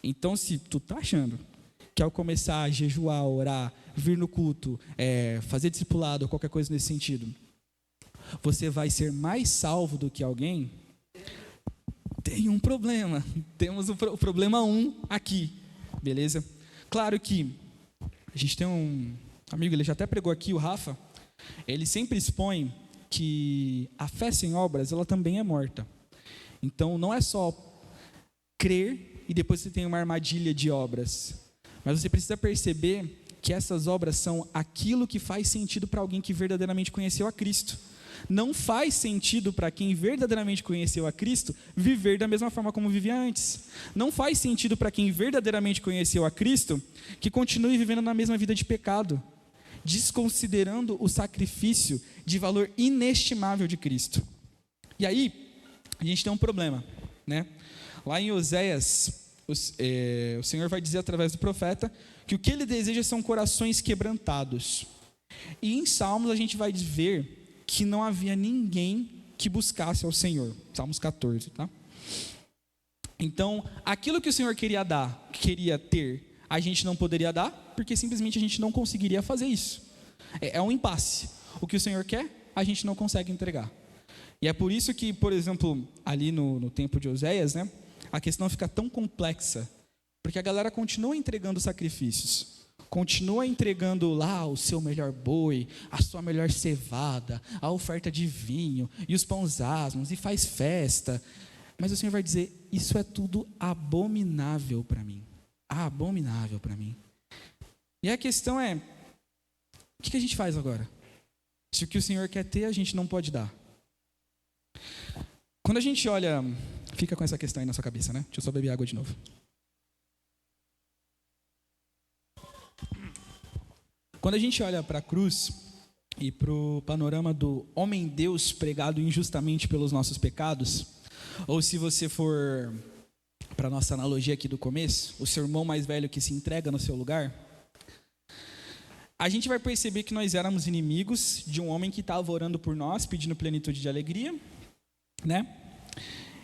Então, se tu está achando que ao começar a jejuar, orar, vir no culto, fazer discipulado ou qualquer coisa nesse sentido, você vai ser mais salvo do que alguém, tem um problema. Temos o problema 1 aqui, beleza? Claro que a gente tem um amigo, ele já até pregou aqui, o Rafa, ele sempre expõe que a fé sem obras, ela também é morta. Então, não é só crer e depois você tem uma armadilha de obras, mas você precisa perceber que essas obras são aquilo que faz sentido para alguém que verdadeiramente conheceu a Cristo. Não faz sentido para quem verdadeiramente conheceu a Cristo viver da mesma forma como vivia antes. Não faz sentido para quem verdadeiramente conheceu a Cristo que continue vivendo na mesma vida de pecado, desconsiderando o sacrifício de valor inestimável de Cristo. E aí, a gente tem um problema, né? Lá em Oséias, o Senhor vai dizer através do profeta que o que Ele deseja são corações quebrantados. E em Salmos a gente vai ver que não havia ninguém que buscasse ao Senhor. Salmos 14, tá? Então, aquilo que o Senhor queria ter, a gente não poderia dar, porque simplesmente a gente não conseguiria fazer isso. É um impasse. O que o Senhor quer, a gente não consegue entregar. E é por isso que, por exemplo, ali no tempo de Oséias, né, a questão fica tão complexa, porque a galera continua entregando sacrifícios. Continua entregando lá o seu melhor boi, a sua melhor cevada, a oferta de vinho e os pães asmos e faz festa. Mas o Senhor vai dizer: isso é tudo abominável para mim. Abominável para mim. E a questão é: o que a gente faz agora? Se o que o Senhor quer ter, a gente não pode dar. Quando a gente olha, fica com essa questão aí na sua cabeça, né? Deixa eu só beber água de novo. Quando a gente olha para a cruz e para o panorama do homem-deus pregado injustamente pelos nossos pecados, ou se você for para a nossa analogia aqui do começo, o seu irmão mais velho que se entrega no seu lugar, a gente vai perceber que nós éramos inimigos de um homem que estava orando por nós, pedindo plenitude de alegria, né?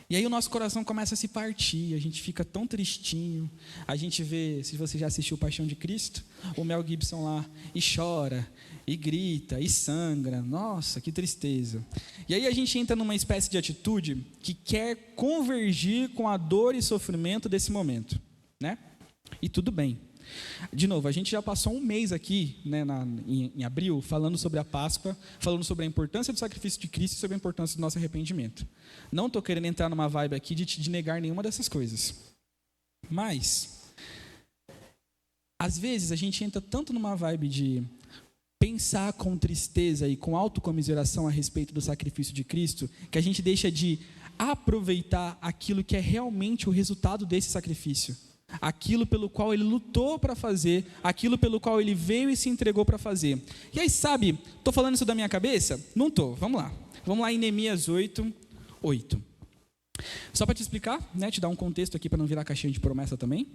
E aí o nosso coração começa a se partir, a gente fica tão tristinho, a gente vê, se você já assistiu Paixão de Cristo, o Mel Gibson lá, e chora, e grita, e sangra, nossa, que tristeza. E aí a gente entra numa espécie de atitude que quer convergir com a dor e sofrimento desse momento, né? E tudo bem. De novo, a gente já passou um mês aqui, né, em abril, falando sobre a Páscoa, falando sobre a importância do sacrifício de Cristo e sobre a importância do nosso arrependimento. Não estou querendo entrar numa vibe aqui de negar nenhuma dessas coisas. Mas, às vezes, a gente entra tanto numa vibe de pensar com tristeza e com autocomiseração a respeito do sacrifício de Cristo, que a gente deixa de aproveitar aquilo que é realmente o resultado desse sacrifício. Aquilo pelo qual ele lutou para fazer, aquilo pelo qual ele veio e se entregou para fazer. E aí, sabe, estou falando isso da minha cabeça? Não estou, vamos lá em Neemias 8:8. Só para te explicar, né, te dar um contexto aqui para não virar caixinha de promessa também.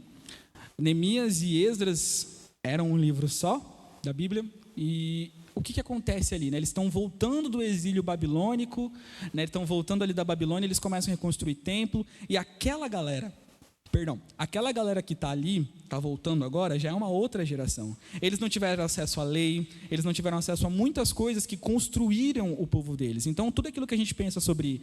Neemias e Esdras eram um livro só da Bíblia, e o que acontece ali? Né? Eles estão voltando do exílio babilônico, né, estão voltando ali da Babilônia, eles começam a reconstruir templo, e aquela galera que está ali, está voltando agora, já é uma outra geração. Eles não tiveram acesso à lei, eles não tiveram acesso a muitas coisas que construíram o povo deles. Então, tudo aquilo que a gente pensa sobre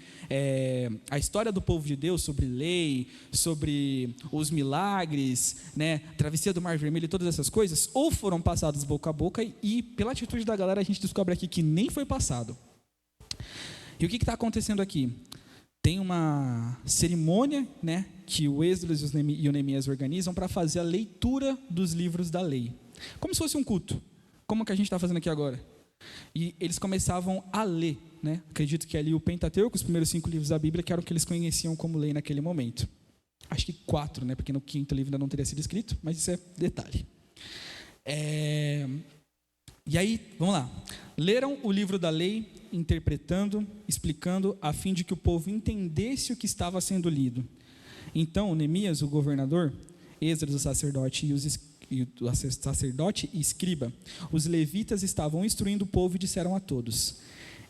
a história do povo de Deus, sobre lei, sobre os milagres, né, travessia do Mar Vermelho e todas essas coisas, ou foram passadas boca a boca, e pela atitude da galera a gente descobre aqui que nem foi passado. E o que está acontecendo aqui? Tem uma cerimônia, né, que o Esdras e o Neemias organizam para fazer a leitura dos livros da lei. Como se fosse um culto, como que a gente está fazendo aqui agora. E eles começavam a ler, né? Acredito que ali o Pentateuco, os primeiros 5 livros da Bíblia, que eram o que eles conheciam como lei naquele momento. Acho que 4, né, porque no 5º livro ainda não teria sido escrito, mas isso é detalhe. E aí, vamos lá. Leram o livro da lei, interpretando, explicando, a fim de que o povo entendesse o que estava sendo lido. Então, Neemias, o governador, Esdras, o sacerdote, e escriba, os levitas estavam instruindo o povo e disseram a todos: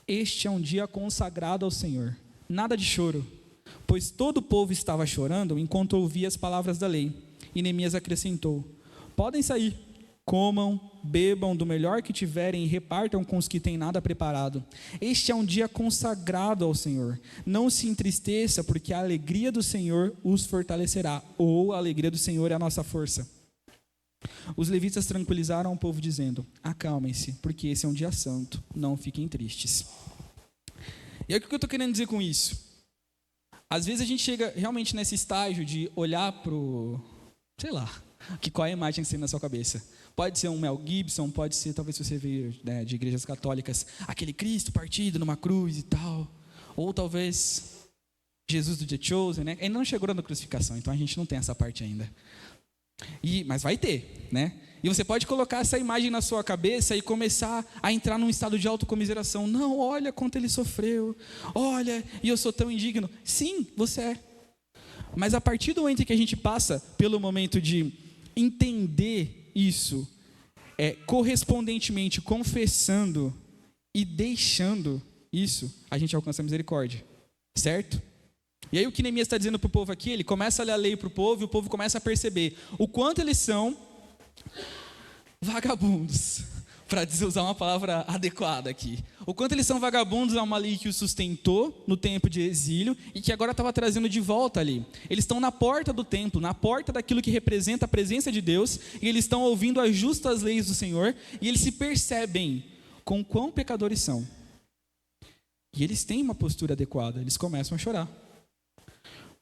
este é um dia consagrado ao Senhor, nada de choro, pois todo o povo estava chorando enquanto ouvia as palavras da lei. E Neemias acrescentou: podem sair, comam, bebam do melhor que tiverem e repartam com os que têm nada preparado. Este é um dia consagrado ao Senhor. Não se entristeça, porque a alegria do Senhor os fortalecerá, ou a alegria do Senhor é a nossa força. Os levitas tranquilizaram o povo dizendo: acalmem-se, porque esse é um dia santo, não fiquem tristes. E aí, o que eu estou querendo dizer com isso? Às vezes a gente chega realmente nesse estágio de olhar para o, sei lá, qual é a imagem que você tem na sua cabeça. Pode ser um Mel Gibson, pode ser, talvez se você veio, né, de igrejas católicas, aquele Cristo partido numa cruz e tal. Ou talvez Jesus do The Chosen, né? Ainda não chegou na crucificação, então a gente não tem essa parte ainda. Mas vai ter, né? E você pode colocar essa imagem na sua cabeça e começar a entrar num estado de autocomiseração. Não, olha quanto ele sofreu. Olha, e eu sou tão indigno. Sim, você é. Mas a partir do momento que a gente passa pelo momento de entender isso, correspondentemente confessando e deixando isso, a gente alcança a misericórdia, certo? E aí o que Neemias está dizendo para o povo aqui, ele começa a ler a lei para o povo, e o povo começa a perceber o quanto eles são vagabundos, para usar uma palavra adequada aqui. O quanto eles são vagabundos é uma lei que os sustentou no tempo de exílio e que agora estava trazendo de volta ali. Eles estão na porta do templo, na porta daquilo que representa a presença de Deus, e eles estão ouvindo as justas leis do Senhor, e eles se percebem com quão pecadores são. E eles têm uma postura adequada, eles começam a chorar.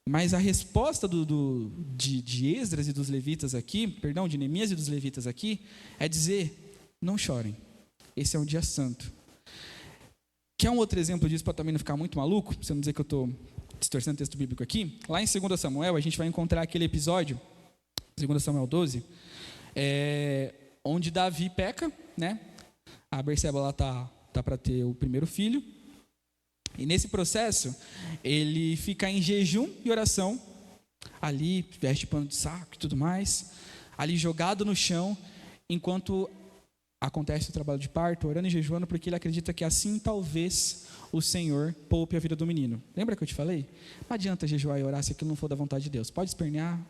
Mas a resposta de Esdras e dos levitas aqui, perdão, de Neemias e dos levitas aqui, é dizer: não chorem, esse é um dia santo. Quer um outro exemplo disso para também não ficar muito maluco? Pra você não dizer que eu estou distorcendo o texto bíblico aqui? Lá em 2 Samuel, a gente vai encontrar aquele episódio, 2 Samuel 12, onde Davi peca, né? A Berseba lá tá para ter o primeiro filho. E nesse processo, ele fica em jejum e oração, ali, veste pano de saco e tudo mais, ali jogado no chão, enquanto acontece o trabalho de parto, orando e jejuando, porque ele acredita que assim talvez o Senhor poupe a vida do menino. Lembra que eu te falei? Não adianta jejuar e orar se aquilo não for da vontade de Deus. Pode espernear, não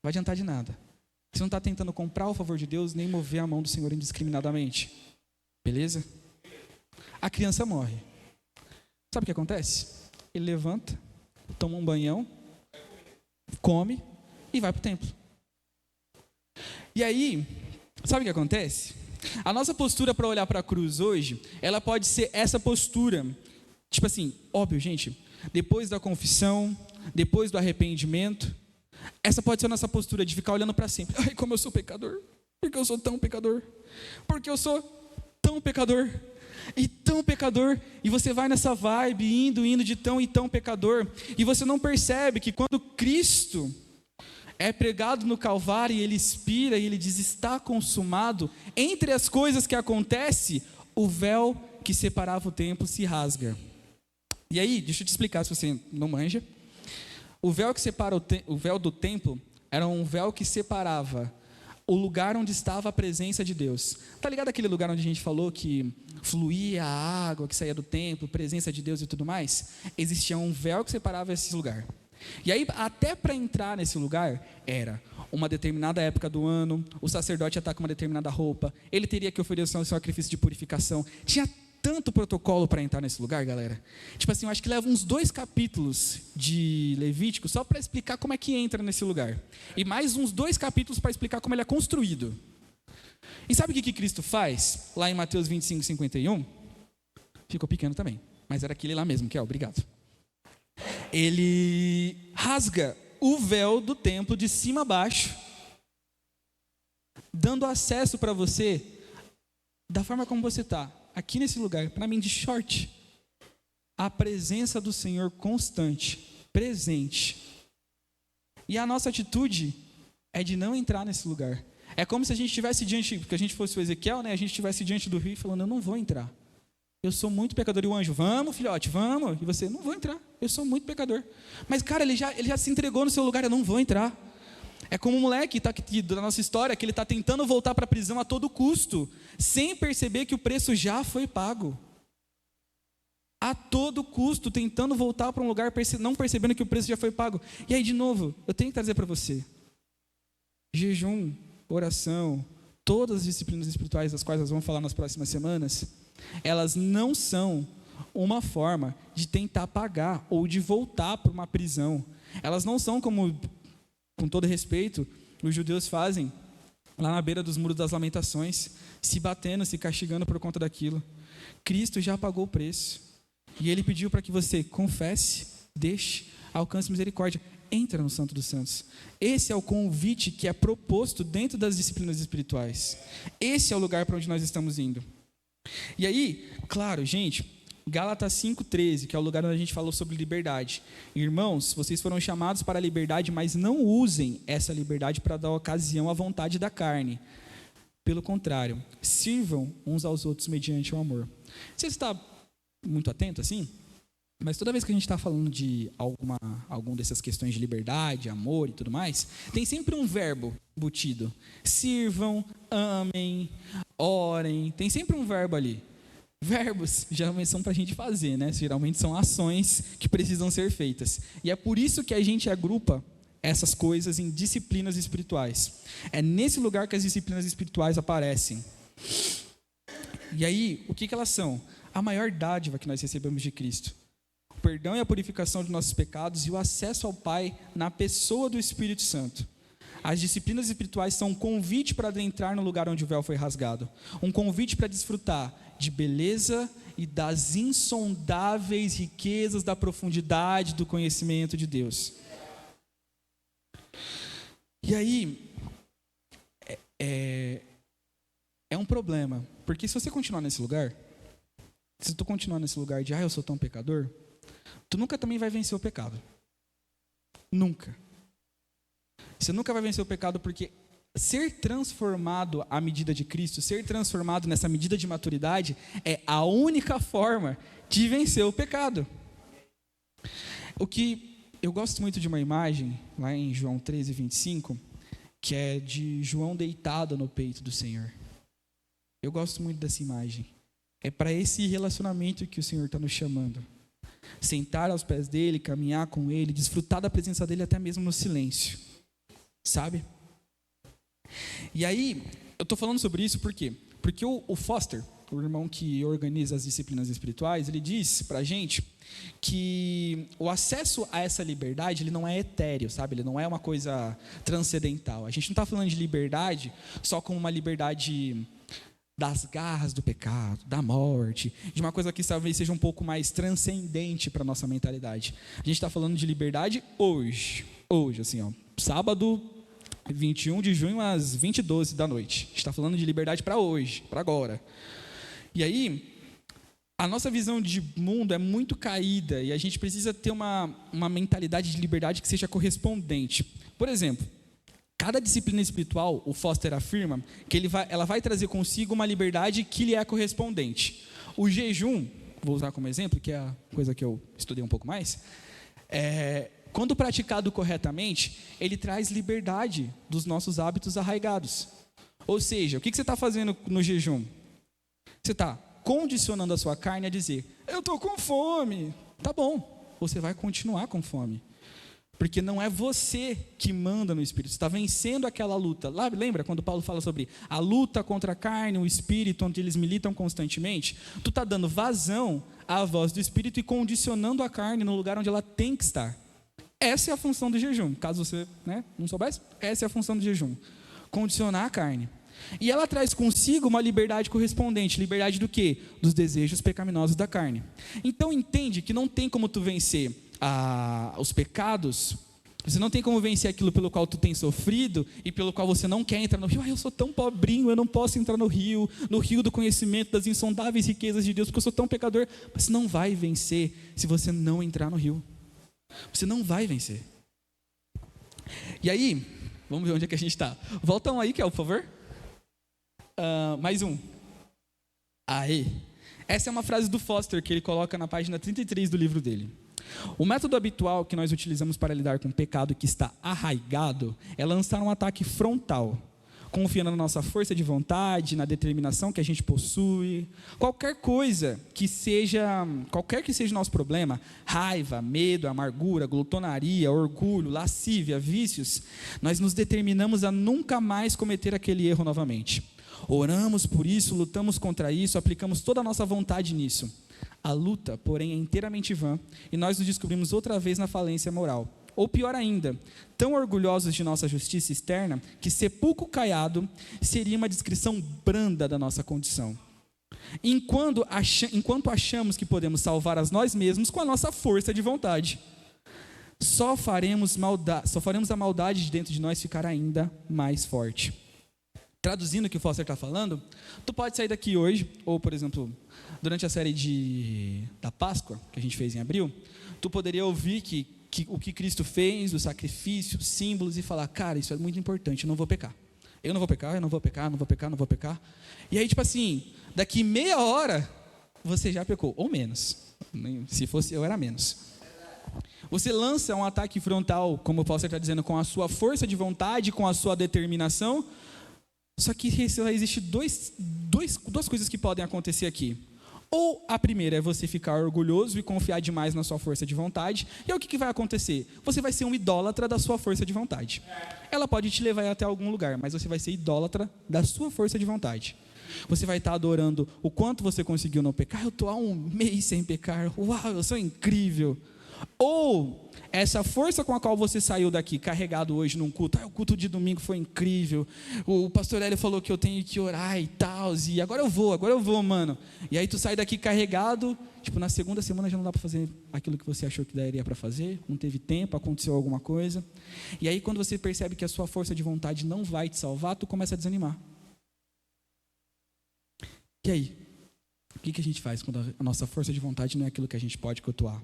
vai adiantar de nada. Você não está tentando comprar o favor de Deus, nem mover a mão do Senhor indiscriminadamente. Beleza? A criança morre. Sabe o que acontece? Ele levanta, toma um banhão, come e vai para o templo. E aí, sabe o que acontece? A nossa postura para olhar para a cruz hoje, ela pode ser essa postura. Tipo assim, óbvio, gente, depois da confissão, depois do arrependimento, essa pode ser a nossa postura de ficar olhando para sempre. Ai, como eu sou pecador. Por que eu sou tão pecador? Por que eu sou tão pecador? E tão pecador, e você vai nessa vibe, indo de tão e tão pecador, e você não percebe que quando Cristo é pregado no Calvário, e ele expira, e ele diz, está consumado, entre as coisas que acontecem, o véu que separava o templo se rasga. E aí, deixa eu te explicar se você não manja. O véu que separa o véu do templo, era um véu que separava o lugar onde estava a presença de Deus. Tá ligado aquele lugar onde a gente falou que fluía a água que saía do templo, presença de Deus e tudo mais? Existia um véu que separava esse lugar. E aí, até para entrar nesse lugar, era uma determinada época do ano, o sacerdote ia estar com uma determinada roupa, ele teria que oferecer um sacrifício de purificação. Tinha tanto protocolo para entrar nesse lugar, galera. Tipo assim, eu acho que leva uns 2 capítulos de Levítico só para explicar como é que entra nesse lugar. E mais uns 2 capítulos para explicar como ele é construído. E sabe o que Cristo faz? Lá em Mateus 25, 51. Ficou pequeno também, mas era aquele lá mesmo, que é, obrigado. Ele rasga o véu do templo de cima a baixo, dando acesso para você, da forma como você está, aqui nesse lugar, para mim de short, a presença do Senhor constante, presente. E a nossa atitude é de não entrar nesse lugar. É como se a gente estivesse diante, porque a gente fosse o Ezequiel, né? A gente estivesse diante do rio falando, eu não vou entrar. Eu sou muito pecador. E o anjo, vamos filhote, vamos. E você, não vou entrar, eu sou muito pecador. Mas cara, ele já se entregou no seu lugar, eu não vou entrar. É como um moleque tá aqui, da nossa história, que ele está tentando voltar para a prisão a todo custo, sem perceber que o preço já foi pago. A todo custo, tentando voltar para um lugar, não percebendo que o preço já foi pago. E aí, de novo, eu tenho que trazer para você. Jejum, oração, todas as disciplinas espirituais das quais nós vamos falar nas próximas semanas, elas não são uma forma de tentar pagar ou de voltar para uma prisão. Elas não são como, com todo respeito, os judeus fazem lá na beira dos muros das lamentações, se batendo, se castigando por conta daquilo. Cristo já pagou o preço. E Ele pediu para que você confesse, deixe, alcance misericórdia. Entra no Santo dos Santos. Esse é o convite que é proposto dentro das disciplinas espirituais. Esse é o lugar para onde nós estamos indo. E aí, claro, gente, Gálatas 5,13, que é o lugar onde a gente falou sobre liberdade. Irmãos, vocês foram chamados para a liberdade, mas não usem essa liberdade para dar ocasião à vontade da carne. Pelo contrário, sirvam uns aos outros mediante o amor. Você está muito atento assim? Mas toda vez que a gente está falando de alguma dessas questões de liberdade, amor e tudo mais, tem sempre um verbo embutido. Sirvam, amem, orem, tem sempre um verbo ali. Verbos geralmente são para a gente fazer, né? Geralmente são ações que precisam ser feitas. E é por isso que a gente agrupa essas coisas em disciplinas espirituais. É nesse lugar que as disciplinas espirituais aparecem. E aí, o que elas são? A maior dádiva que nós recebemos de Cristo. O perdão e a purificação de nossos pecados e o acesso ao Pai na pessoa do Espírito Santo. As disciplinas espirituais são um convite para adentrar no lugar onde o véu foi rasgado. Um convite para desfrutar de beleza e das insondáveis riquezas da profundidade do conhecimento de Deus. E aí, é um problema, porque se você continuar nesse lugar, se tu continuar nesse lugar de, eu sou tão pecador, tu nunca também vai vencer o pecado. Nunca. Você nunca vai vencer o pecado, porque ser transformado à medida de Cristo, ser transformado nessa medida de maturidade, é a única forma de vencer o pecado. O que eu gosto muito de uma imagem, lá em João 13, 25, que é de João deitado no peito do Senhor. Eu gosto muito dessa imagem. É para esse relacionamento que o Senhor está nos chamando. Sentar aos pés dele, caminhar com ele, desfrutar da presença dele até mesmo no silêncio. Sabe? E aí, eu estou falando sobre isso por quê? Porque o Foster, o irmão que organiza as disciplinas espirituais, ele diz pra gente que o acesso a essa liberdade, ele não é etéreo, sabe? Ele não é uma coisa transcendental. A gente não está falando de liberdade só como uma liberdade das garras do pecado, da morte, de uma coisa que talvez seja um pouco mais transcendente para a nossa mentalidade. A gente está falando de liberdade hoje, assim, sábado, 21 de junho às 20h12 da noite. A gente está falando de liberdade para hoje, para agora. E aí, a nossa visão de mundo é muito caída e a gente precisa ter uma mentalidade de liberdade que seja correspondente. Por exemplo, cada disciplina espiritual, o Foster afirma, que ela vai trazer consigo uma liberdade que lhe é correspondente. O jejum, vou usar como exemplo, que é a coisa que eu estudei um pouco mais, quando praticado corretamente, ele traz liberdade dos nossos hábitos arraigados. Ou seja, o que você está fazendo no jejum? Você está condicionando a sua carne a dizer, eu estou com fome. Tá bom, você vai continuar com fome. Porque não é você que manda no Espírito, você está vencendo aquela luta. Lembra quando Paulo fala sobre a luta contra a carne, o Espírito, onde eles militam constantemente? Tu está dando vazão à voz do Espírito e condicionando a carne no lugar onde ela tem que estar. Essa é a função do jejum. Caso você não soubesse, essa é a função do jejum. Condicionar a carne. E ela traz consigo uma liberdade correspondente. Liberdade do quê? Dos desejos pecaminosos da carne. Então entende que não tem como tu vencer os pecados. Você não tem como vencer aquilo pelo qual tu tem sofrido e pelo qual você não quer entrar no rio. Eu sou tão pobrinho, eu não posso entrar no rio do conhecimento das insondáveis riquezas de Deus, porque eu sou tão pecador. Mas você não vai vencer se você não entrar no rio. Você não vai vencer. E aí, vamos ver onde é que a gente está. Volta um aí, Kel, por favor. Mais um. Aí. Essa é uma frase do Foster que ele coloca na página 33 do livro dele. O método habitual que nós utilizamos para lidar com o pecado que está arraigado é lançar um ataque frontal, confiando na nossa força de vontade, na determinação que a gente possui. Qualquer que seja o nosso problema, raiva, medo, amargura, glutonaria, orgulho, lascívia, vícios, nós nos determinamos a nunca mais cometer aquele erro novamente. Oramos por isso, lutamos contra isso, aplicamos toda a nossa vontade nisso. A luta, porém, é inteiramente vã e nós nos descobrimos outra vez na falência moral. Ou pior ainda, tão orgulhosos de nossa justiça externa que sepulcro caiado seria uma descrição branda da nossa condição. Enquanto achamos que podemos salvar a nós mesmos com a nossa força de vontade, só faremos a maldade de dentro de nós ficar ainda mais forte. Traduzindo o que o Foster está falando, tu pode sair daqui hoje, ou por exemplo, durante a série da Páscoa, que a gente fez em abril, tu poderia ouvir o que Cristo fez, o sacrifício, os símbolos, e falar, cara, isso é muito importante, eu não vou pecar. Eu não vou pecar, eu não vou pecar, não vou pecar, não vou pecar. E aí, tipo assim, daqui meia hora, você já pecou, ou menos. Se fosse eu, era menos. Você lança um ataque frontal, como o Paulo está dizendo, com a sua força de vontade, com a sua determinação. Só que existem duas coisas que podem acontecer aqui. Ou a primeira é você ficar orgulhoso e confiar demais na sua força de vontade. E aí o que vai acontecer? Você vai ser um idólatra da sua força de vontade. Ela pode te levar até algum lugar, mas você vai ser idólatra da sua força de vontade. Você vai estar adorando o quanto você conseguiu não pecar. Eu estou há um mês sem pecar. Uau, eu sou incrível. Ou essa força com a qual você saiu daqui, carregado hoje num culto. O culto de domingo foi incrível. O pastor Hélio falou que eu tenho que orar e tal. E agora eu vou, mano. E aí tu sai daqui carregado. Tipo, na segunda semana já não dá para fazer aquilo que você achou que daria para fazer. Não teve tempo, aconteceu alguma coisa. E aí quando você percebe que a sua força de vontade não vai te salvar, tu começa a desanimar. E aí? O que a gente faz quando a nossa força de vontade não é aquilo que a gente pode cultuar?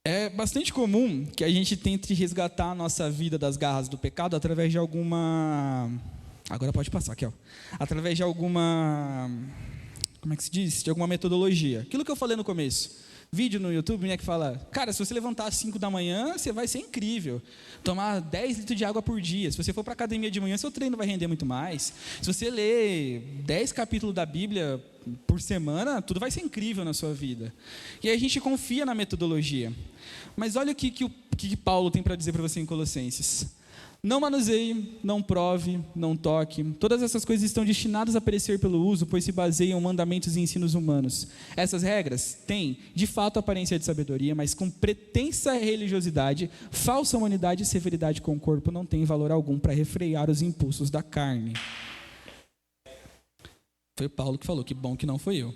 É bastante comum que a gente tente resgatar a nossa vida das garras do pecado através de alguma... Agora pode passar, aqui, ó. Através de alguma... Como é que se diz? De alguma metodologia. Aquilo que eu falei no começo. Vídeo no YouTube, né, que fala, cara, se você levantar às 5 da manhã, você vai ser incrível. Tomar 10 litros de água por dia. Se você for para a academia de manhã, seu treino vai render muito mais. Se você ler 10 capítulos da Bíblia por semana, tudo vai ser incrível na sua vida. E aí a gente confia na metodologia. Mas olha o que Paulo tem para dizer para você em Colossenses. Não manuseie, não prove, não toque. Todas essas coisas estão destinadas a perecer pelo uso, pois se baseiam em mandamentos e ensinos humanos. Essas regras têm, de fato, aparência de sabedoria, mas com pretensa religiosidade, falsa humanidade e severidade com o corpo não têm valor algum para refrear os impulsos da carne. Foi Paulo que falou, que bom que não foi eu.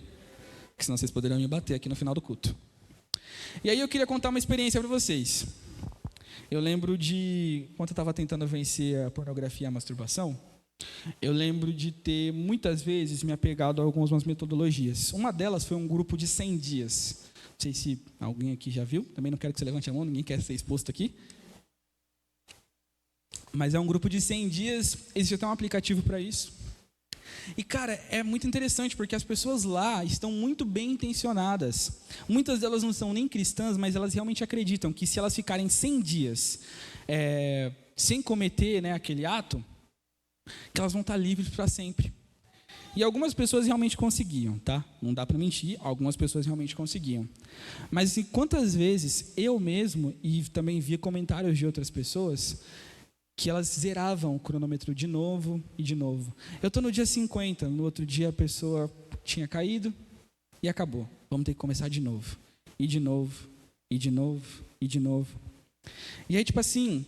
Porque senão vocês poderiam me bater aqui no final do culto. E aí eu queria contar uma experiência para vocês. Eu lembro de, quando eu estava tentando vencer a pornografia e a masturbação, eu lembro de ter, muitas vezes, me apegado a algumas metodologias. Uma delas foi um grupo de 100 dias. Não sei se alguém aqui já viu, também não quero que você levante a mão, ninguém quer ser exposto aqui. Mas é um grupo de 100 dias, existe até um aplicativo para isso. E, cara, é muito interessante, porque as pessoas lá estão muito bem intencionadas. Muitas delas não são nem cristãs, mas elas realmente acreditam que se elas ficarem 100 dias sem cometer, né, aquele ato, que elas vão estar livres para sempre. E algumas pessoas realmente conseguiam, tá? Não dá para mentir, algumas pessoas realmente conseguiam. Mas assim, quantas vezes eu mesmo, e também via comentários de outras pessoas, que elas zeravam o cronômetro de novo e de novo. Eu estou no dia 50, no outro dia a pessoa tinha caído e acabou. Vamos ter que começar de novo. E de novo, e de novo, e de novo. E aí, tipo assim,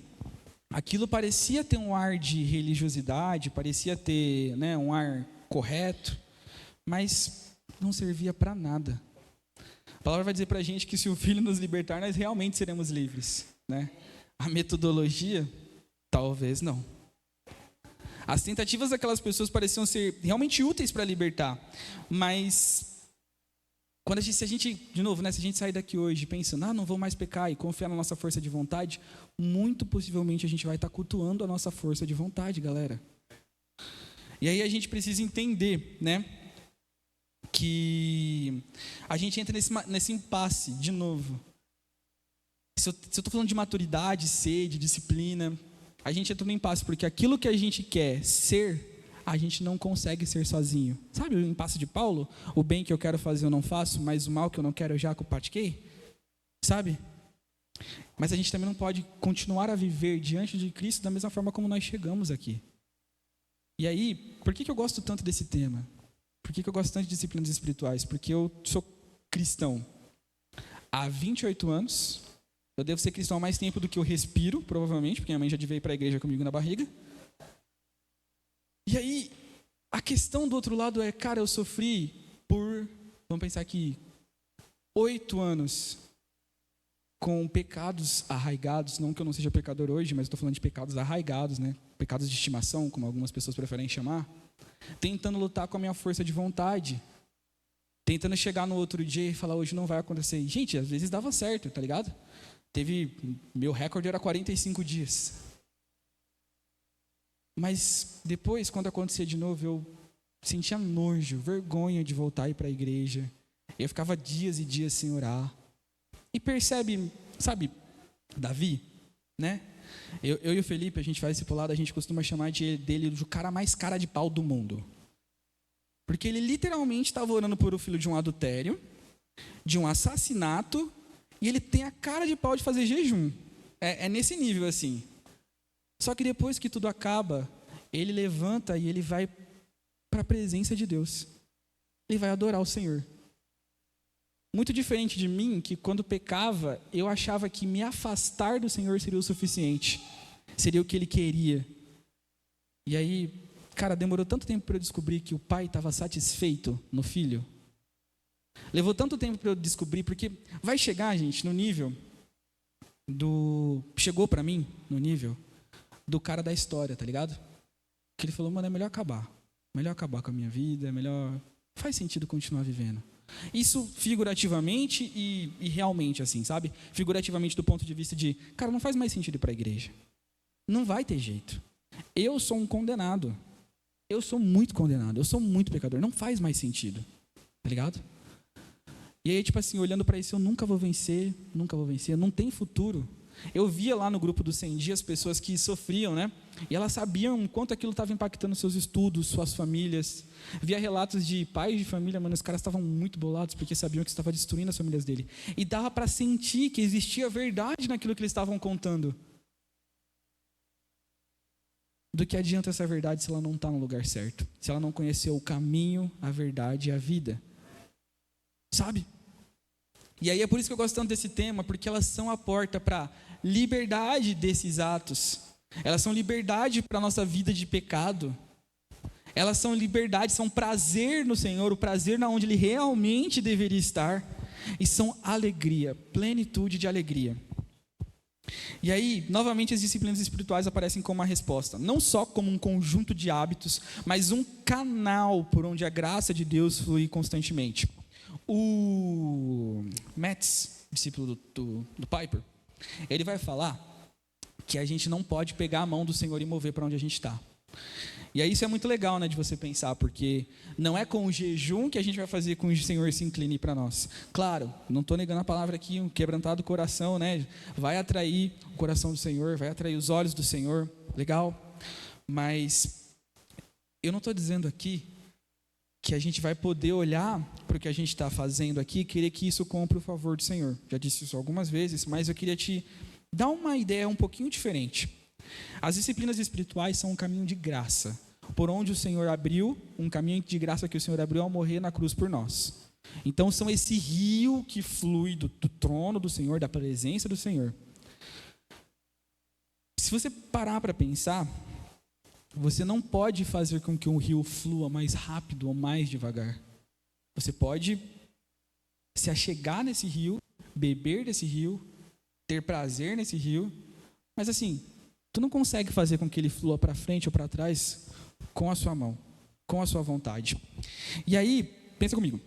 aquilo parecia ter um ar de religiosidade, parecia ter, né, um ar correto, mas não servia para nada. A palavra vai dizer para a gente que se o Filho nos libertar, nós realmente seremos livres, né? A metodologia... talvez não. As tentativas daquelas pessoas pareciam ser realmente úteis para libertar, mas se a gente, de novo, né, se a gente sair daqui hoje pensando, não vou mais pecar e confiar na nossa força de vontade, muito possivelmente a gente vai estar cultuando a nossa força de vontade, galera. E aí a gente precisa entender, né, que a gente entra nesse impasse, de novo. Se eu estou falando de maturidade, sede, disciplina, a gente entra no impasse, porque aquilo que a gente quer ser, a gente não consegue ser sozinho. Sabe o impasse de Paulo? O bem que eu quero fazer eu não faço, mas o mal que eu não quero eu já pratiquei? Sabe? Mas a gente também não pode continuar a viver diante de Cristo da mesma forma como nós chegamos aqui. E aí, por que eu gosto tanto desse tema? Por que eu gosto tanto de disciplinas espirituais? Porque eu sou cristão há 28 anos. Eu devo ser cristão há mais tempo do que eu respiro, provavelmente, porque minha mãe já veio para a igreja comigo na barriga. E aí, a questão do outro lado é, cara, eu sofri por, vamos pensar aqui, 8 anos com pecados arraigados, não que eu não seja pecador hoje, mas estou falando de pecados arraigados, né? Pecados de estimação, como algumas pessoas preferem chamar, tentando lutar com a minha força de vontade, tentando chegar no outro dia e falar, hoje não vai acontecer. E, gente, às vezes dava certo, tá ligado? Meu recorde era 45 dias. Mas depois, quando acontecia de novo, eu sentia nojo, vergonha de voltar a ir para a igreja. Eu ficava dias e dias sem orar. E percebe, sabe, Davi, né? Eu e o Felipe, a gente faz discipulado, a gente costuma chamar dele o cara mais cara de pau do mundo. Porque ele literalmente estava orando por o filho de um adultério, de um assassinato, e ele tem a cara de pau de fazer jejum. É nesse nível assim. Só que depois que tudo acaba, ele levanta e ele vai para a presença de Deus. Ele vai adorar o Senhor. Muito diferente de mim, que quando pecava, eu achava que me afastar do Senhor seria o suficiente. Seria o que Ele queria. E aí, cara, demorou tanto tempo para eu descobrir que o pai estava satisfeito no filho. Levou tanto tempo para eu descobrir, porque vai chegar, gente, no nível chegou para mim, no nível do cara da história, tá ligado? Que ele falou, mano, é melhor acabar com a minha vida, faz sentido continuar vivendo. Isso figurativamente e realmente, assim, sabe? Figurativamente do ponto de vista de, cara, não faz mais sentido ir para a igreja. Não vai ter jeito. Eu sou um condenado. Eu sou muito condenado. Eu sou muito pecador. Não faz mais sentido. Tá ligado? E aí, tipo assim, olhando para isso, eu nunca vou vencer, não tem futuro. Eu via lá no grupo dos 100 dias pessoas que sofriam, né? E elas sabiam o quanto aquilo estava impactando seus estudos, suas famílias. Via relatos de pais de família, mano, os caras estavam muito bolados porque sabiam que estava destruindo as famílias dele. E dava para sentir que existia verdade naquilo que eles estavam contando. Do que adianta essa verdade se ela não está no lugar certo? Se ela não conheceu o caminho, a verdade e a vida? Sabe? E aí é por isso que eu gosto tanto desse tema, porque elas são a porta para liberdade desses atos. Elas são liberdade para a nossa vida de pecado. Elas são liberdade, são prazer no Senhor, o prazer na onde Ele realmente deveria estar. E são alegria, plenitude de alegria. E aí, novamente, as disciplinas espirituais aparecem como uma resposta. Não só como um conjunto de hábitos, mas um canal por onde a graça de Deus flui constantemente. O Metz, discípulo do Piper, ele vai falar que a gente não pode pegar a mão do Senhor e mover para onde a gente está. E aí isso é muito legal, né, de você pensar, porque não é com o jejum que a gente vai fazer com o Senhor se incline para nós. Claro, não estou negando a palavra aqui, um quebrantado coração, né, vai atrair o coração do Senhor, vai atrair os olhos do Senhor, legal, mas eu não estou dizendo aqui que a gente vai poder olhar para o que a gente está fazendo aqui e querer que isso compre o favor do Senhor. Já disse isso algumas vezes, mas eu queria te dar uma ideia um pouquinho diferente. As disciplinas espirituais são um caminho de graça, por onde o Senhor abriu, um caminho de graça que o Senhor abriu ao morrer na cruz por nós. Então são esse rio que flui do trono do Senhor, da presença do Senhor. Se você parar para pensar, você não pode fazer com que um rio flua mais rápido ou mais devagar. Você pode se achegar nesse rio, beber desse rio, ter prazer nesse rio, mas assim, tu não consegue fazer com que ele flua para frente ou para trás com a sua mão, com a sua vontade. E aí, pensa comigo,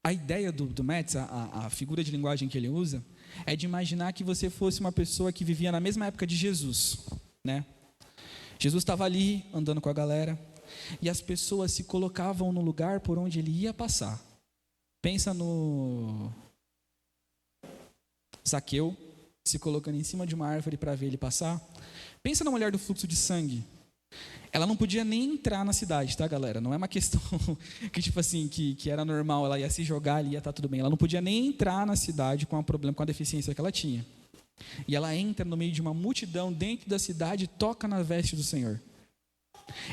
a ideia do Metz, a figura de linguagem que ele usa, é de imaginar que você fosse uma pessoa que vivia na mesma época de Jesus, né? Jesus estava ali, andando com a galera, e as pessoas se colocavam no lugar por onde ele ia passar. Pensa no Zaqueu, se colocando em cima de uma árvore para ver ele passar. Pensa na mulher do fluxo de sangue. Ela não podia nem entrar na cidade, tá, galera? Não é uma questão que, tipo assim, que era normal, ela ia se jogar ali, ia estar tudo bem. Ela não podia nem entrar na cidade com o problema, com a deficiência que ela tinha. E ela entra no meio de uma multidão dentro da cidade e toca na veste do Senhor.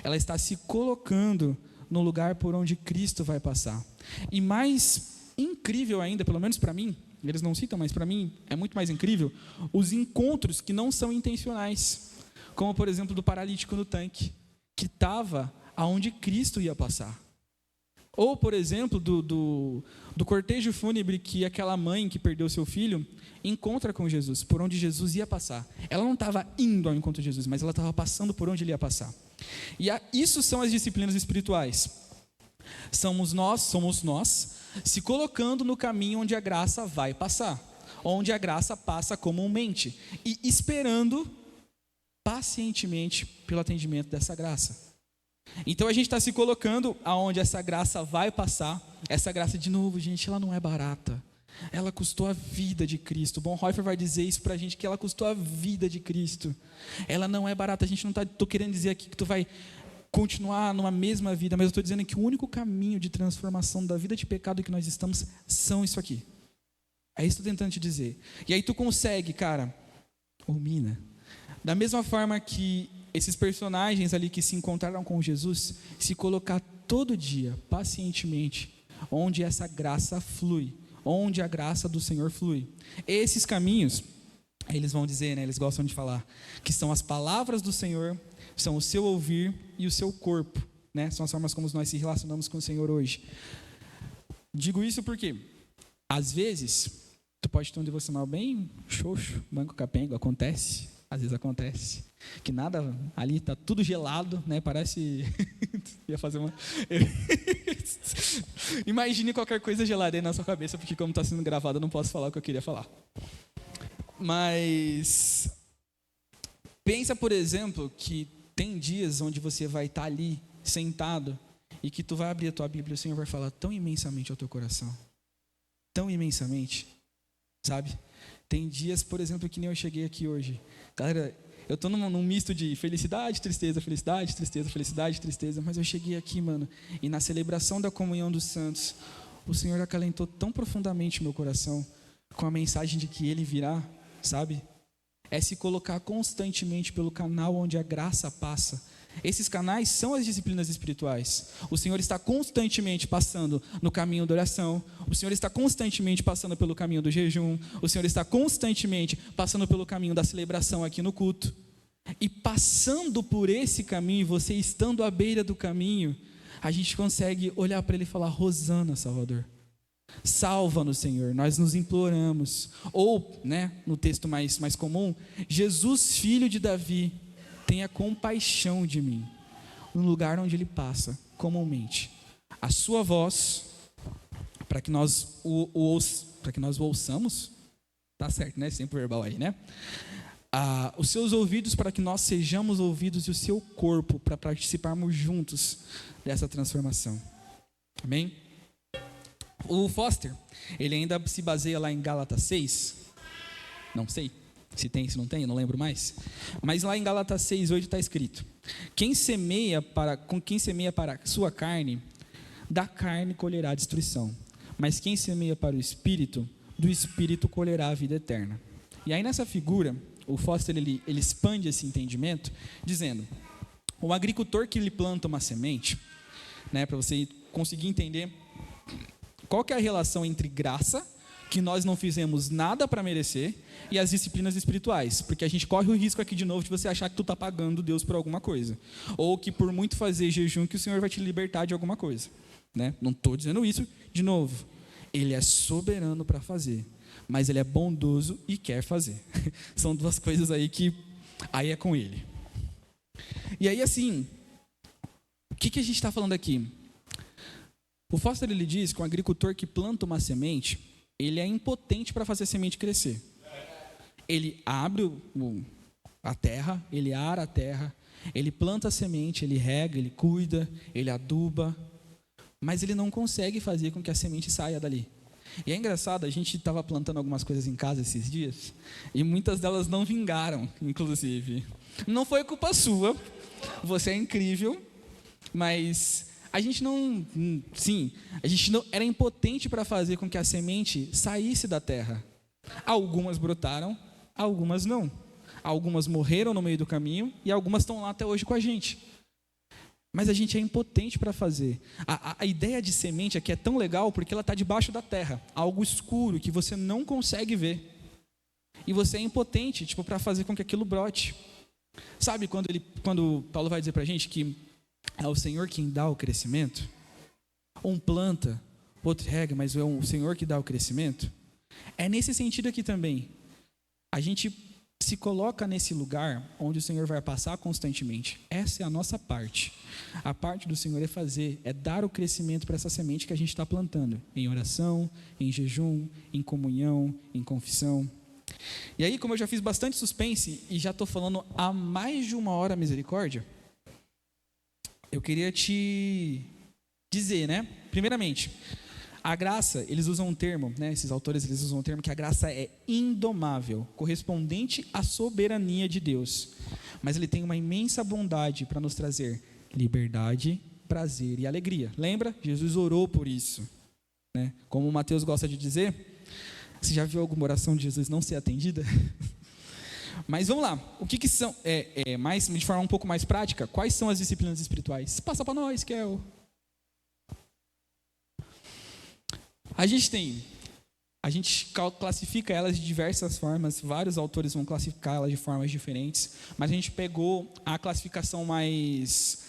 Ela está se colocando no lugar por onde Cristo vai passar. E mais incrível ainda, pelo menos para mim, eles não citam, mas para mim é muito mais incrível, os encontros que não são intencionais. Como, por exemplo, do paralítico no tanque, que estava aonde Cristo ia passar. Ou, por exemplo, do cortejo fúnebre que aquela mãe que perdeu seu filho encontra com Jesus, por onde Jesus ia passar. Ela não estava indo ao encontro de Jesus, mas ela estava passando por onde ele ia passar. E isso são as disciplinas espirituais. Somos nós se colocando no caminho onde a graça vai passar, onde a graça passa comumente, e esperando pacientemente pelo atendimento dessa graça. Então a gente está se colocando aonde essa graça vai passar. Essa graça, de novo, gente, ela não é barata. Ela custou a vida de Cristo. Bonhoeffer vai dizer isso para a gente, que ela custou a vida de Cristo. Ela não é barata. A gente não está querendo dizer aqui que tu vai continuar numa mesma vida, mas eu estou dizendo que o único caminho de transformação da vida de pecado que nós estamos são isso aqui. É isso que eu estou tentando te dizer. E aí tu consegue, cara, mina, da mesma forma que esses personagens ali que se encontraram com Jesus, se colocar todo dia, pacientemente, onde essa graça flui, onde a graça do Senhor flui. Esses caminhos, eles vão dizer, né, eles gostam de falar, que são as palavras do Senhor, são o seu ouvir e o seu corpo, né? São as formas como nós se relacionamos com o Senhor hoje. Digo isso porque, às vezes, tu pode ter um devocional bem xoxo, banco capengo, acontece, às vezes acontece, que nada, ali está tudo gelado, né? Parece, ia fazer uma... Imagine qualquer coisa gelada aí na sua cabeça, porque como está sendo gravado, eu não posso falar o que eu queria falar. Mas, pensa, por exemplo, que tem dias onde você vai estar ali, sentado, e que tu vai abrir a tua Bíblia e o Senhor vai falar tão imensamente ao teu coração, tão imensamente, sabe? Tem dias, por exemplo, que nem eu cheguei aqui hoje. Galera, eu estou num misto de felicidade, tristeza, felicidade, tristeza, felicidade, tristeza, mas eu cheguei aqui, mano, e na celebração da comunhão dos santos, o Senhor acalentou tão profundamente o meu coração com a mensagem de que Ele virá, sabe? É se colocar constantemente pelo canal onde a graça passa. Esses canais são as disciplinas espirituais. O Senhor está constantemente passando no caminho da oração. O Senhor está constantemente passando pelo caminho do jejum. O Senhor está constantemente passando pelo caminho da celebração aqui no culto. E passando por esse caminho, você estando à beira do caminho, a gente consegue olhar para Ele e falar: Hosana, Salvador. Salva-nos, Senhor, nós nos imploramos. Ou, né, no texto mais comum, Jesus, filho de Davi, tenha compaixão de mim, no lugar onde Ele passa, comumente. A sua voz, para que nós o ouçamos, tá certo, né? Sempre verbal aí, né? Os seus ouvidos, para que nós sejamos ouvidos, e o seu corpo, para participarmos juntos dessa transformação. Amém? O Foster, ele ainda se baseia lá em Gálatas 6, não sei se tem, se não tem, eu não lembro mais, mas lá em Gálatas 6:8 está escrito: quem semeia para a sua carne, da carne colherá destruição, mas quem semeia para o Espírito, do Espírito colherá a vida eterna. E aí nessa figura, o Foster ele expande esse entendimento, dizendo: o agricultor que lhe planta uma semente, né, para você conseguir entender qual que é a relação entre graça, que nós não fizemos nada para merecer, e as disciplinas espirituais, porque a gente corre o risco aqui de novo de você achar que tu está pagando Deus por alguma coisa, ou que por muito fazer jejum que o Senhor vai te libertar de alguma coisa, né? Não estou dizendo isso de novo. Ele é soberano para fazer, mas Ele é bondoso e quer fazer. São duas coisas aí que aí é com Ele. E aí assim, o que a gente está falando aqui? O Foster ele diz que um agricultor que planta uma semente, ele é impotente para fazer a semente crescer. Ele abre a terra, ele ara a terra, ele planta a semente, ele rega, ele cuida, ele aduba, mas ele não consegue fazer com que a semente saia dali. E é engraçado, a gente estava plantando algumas coisas em casa esses dias, e muitas delas não vingaram, inclusive. Não foi culpa sua, você é incrível, mas a gente não era impotente para fazer com que a semente saísse da terra. Algumas brotaram, algumas não. Algumas morreram no meio do caminho e algumas estão lá até hoje com a gente. Mas a gente é impotente para fazer. A ideia de semente aqui é tão legal porque ela está debaixo da terra, algo escuro que você não consegue ver. E você é impotente, para fazer com que aquilo brote. Sabe quando Paulo vai dizer para a gente que é o Senhor quem dá o crescimento? Um planta, outro rega, mas é o Senhor que dá o crescimento. É nesse sentido aqui também. A gente se coloca nesse lugar onde o Senhor vai passar constantemente. Essa é a nossa parte. A parte do Senhor é dar o crescimento para essa semente que a gente está plantando. Em oração, em jejum, em comunhão, em confissão. E aí, como eu já fiz bastante suspense e já estou falando há mais de 1 hora, misericórdia, eu queria te dizer, né? Primeiramente, a graça, eles usam um termo, né? Esses autores, eles usam um termo que a graça é indomável, correspondente à soberania de Deus. Mas ele tem uma imensa bondade para nos trazer liberdade, prazer e alegria. Lembra? Jesus orou por isso, né? Como o Mateus gosta de dizer, você já viu alguma oração de Jesus não ser atendida? Mas vamos lá, o que são, mais, de forma um pouco mais prática, quais são as disciplinas espirituais? Passa para nós, Kel. A gente classifica elas de diversas formas, vários autores vão classificar elas de formas diferentes, mas a gente pegou a classificação mais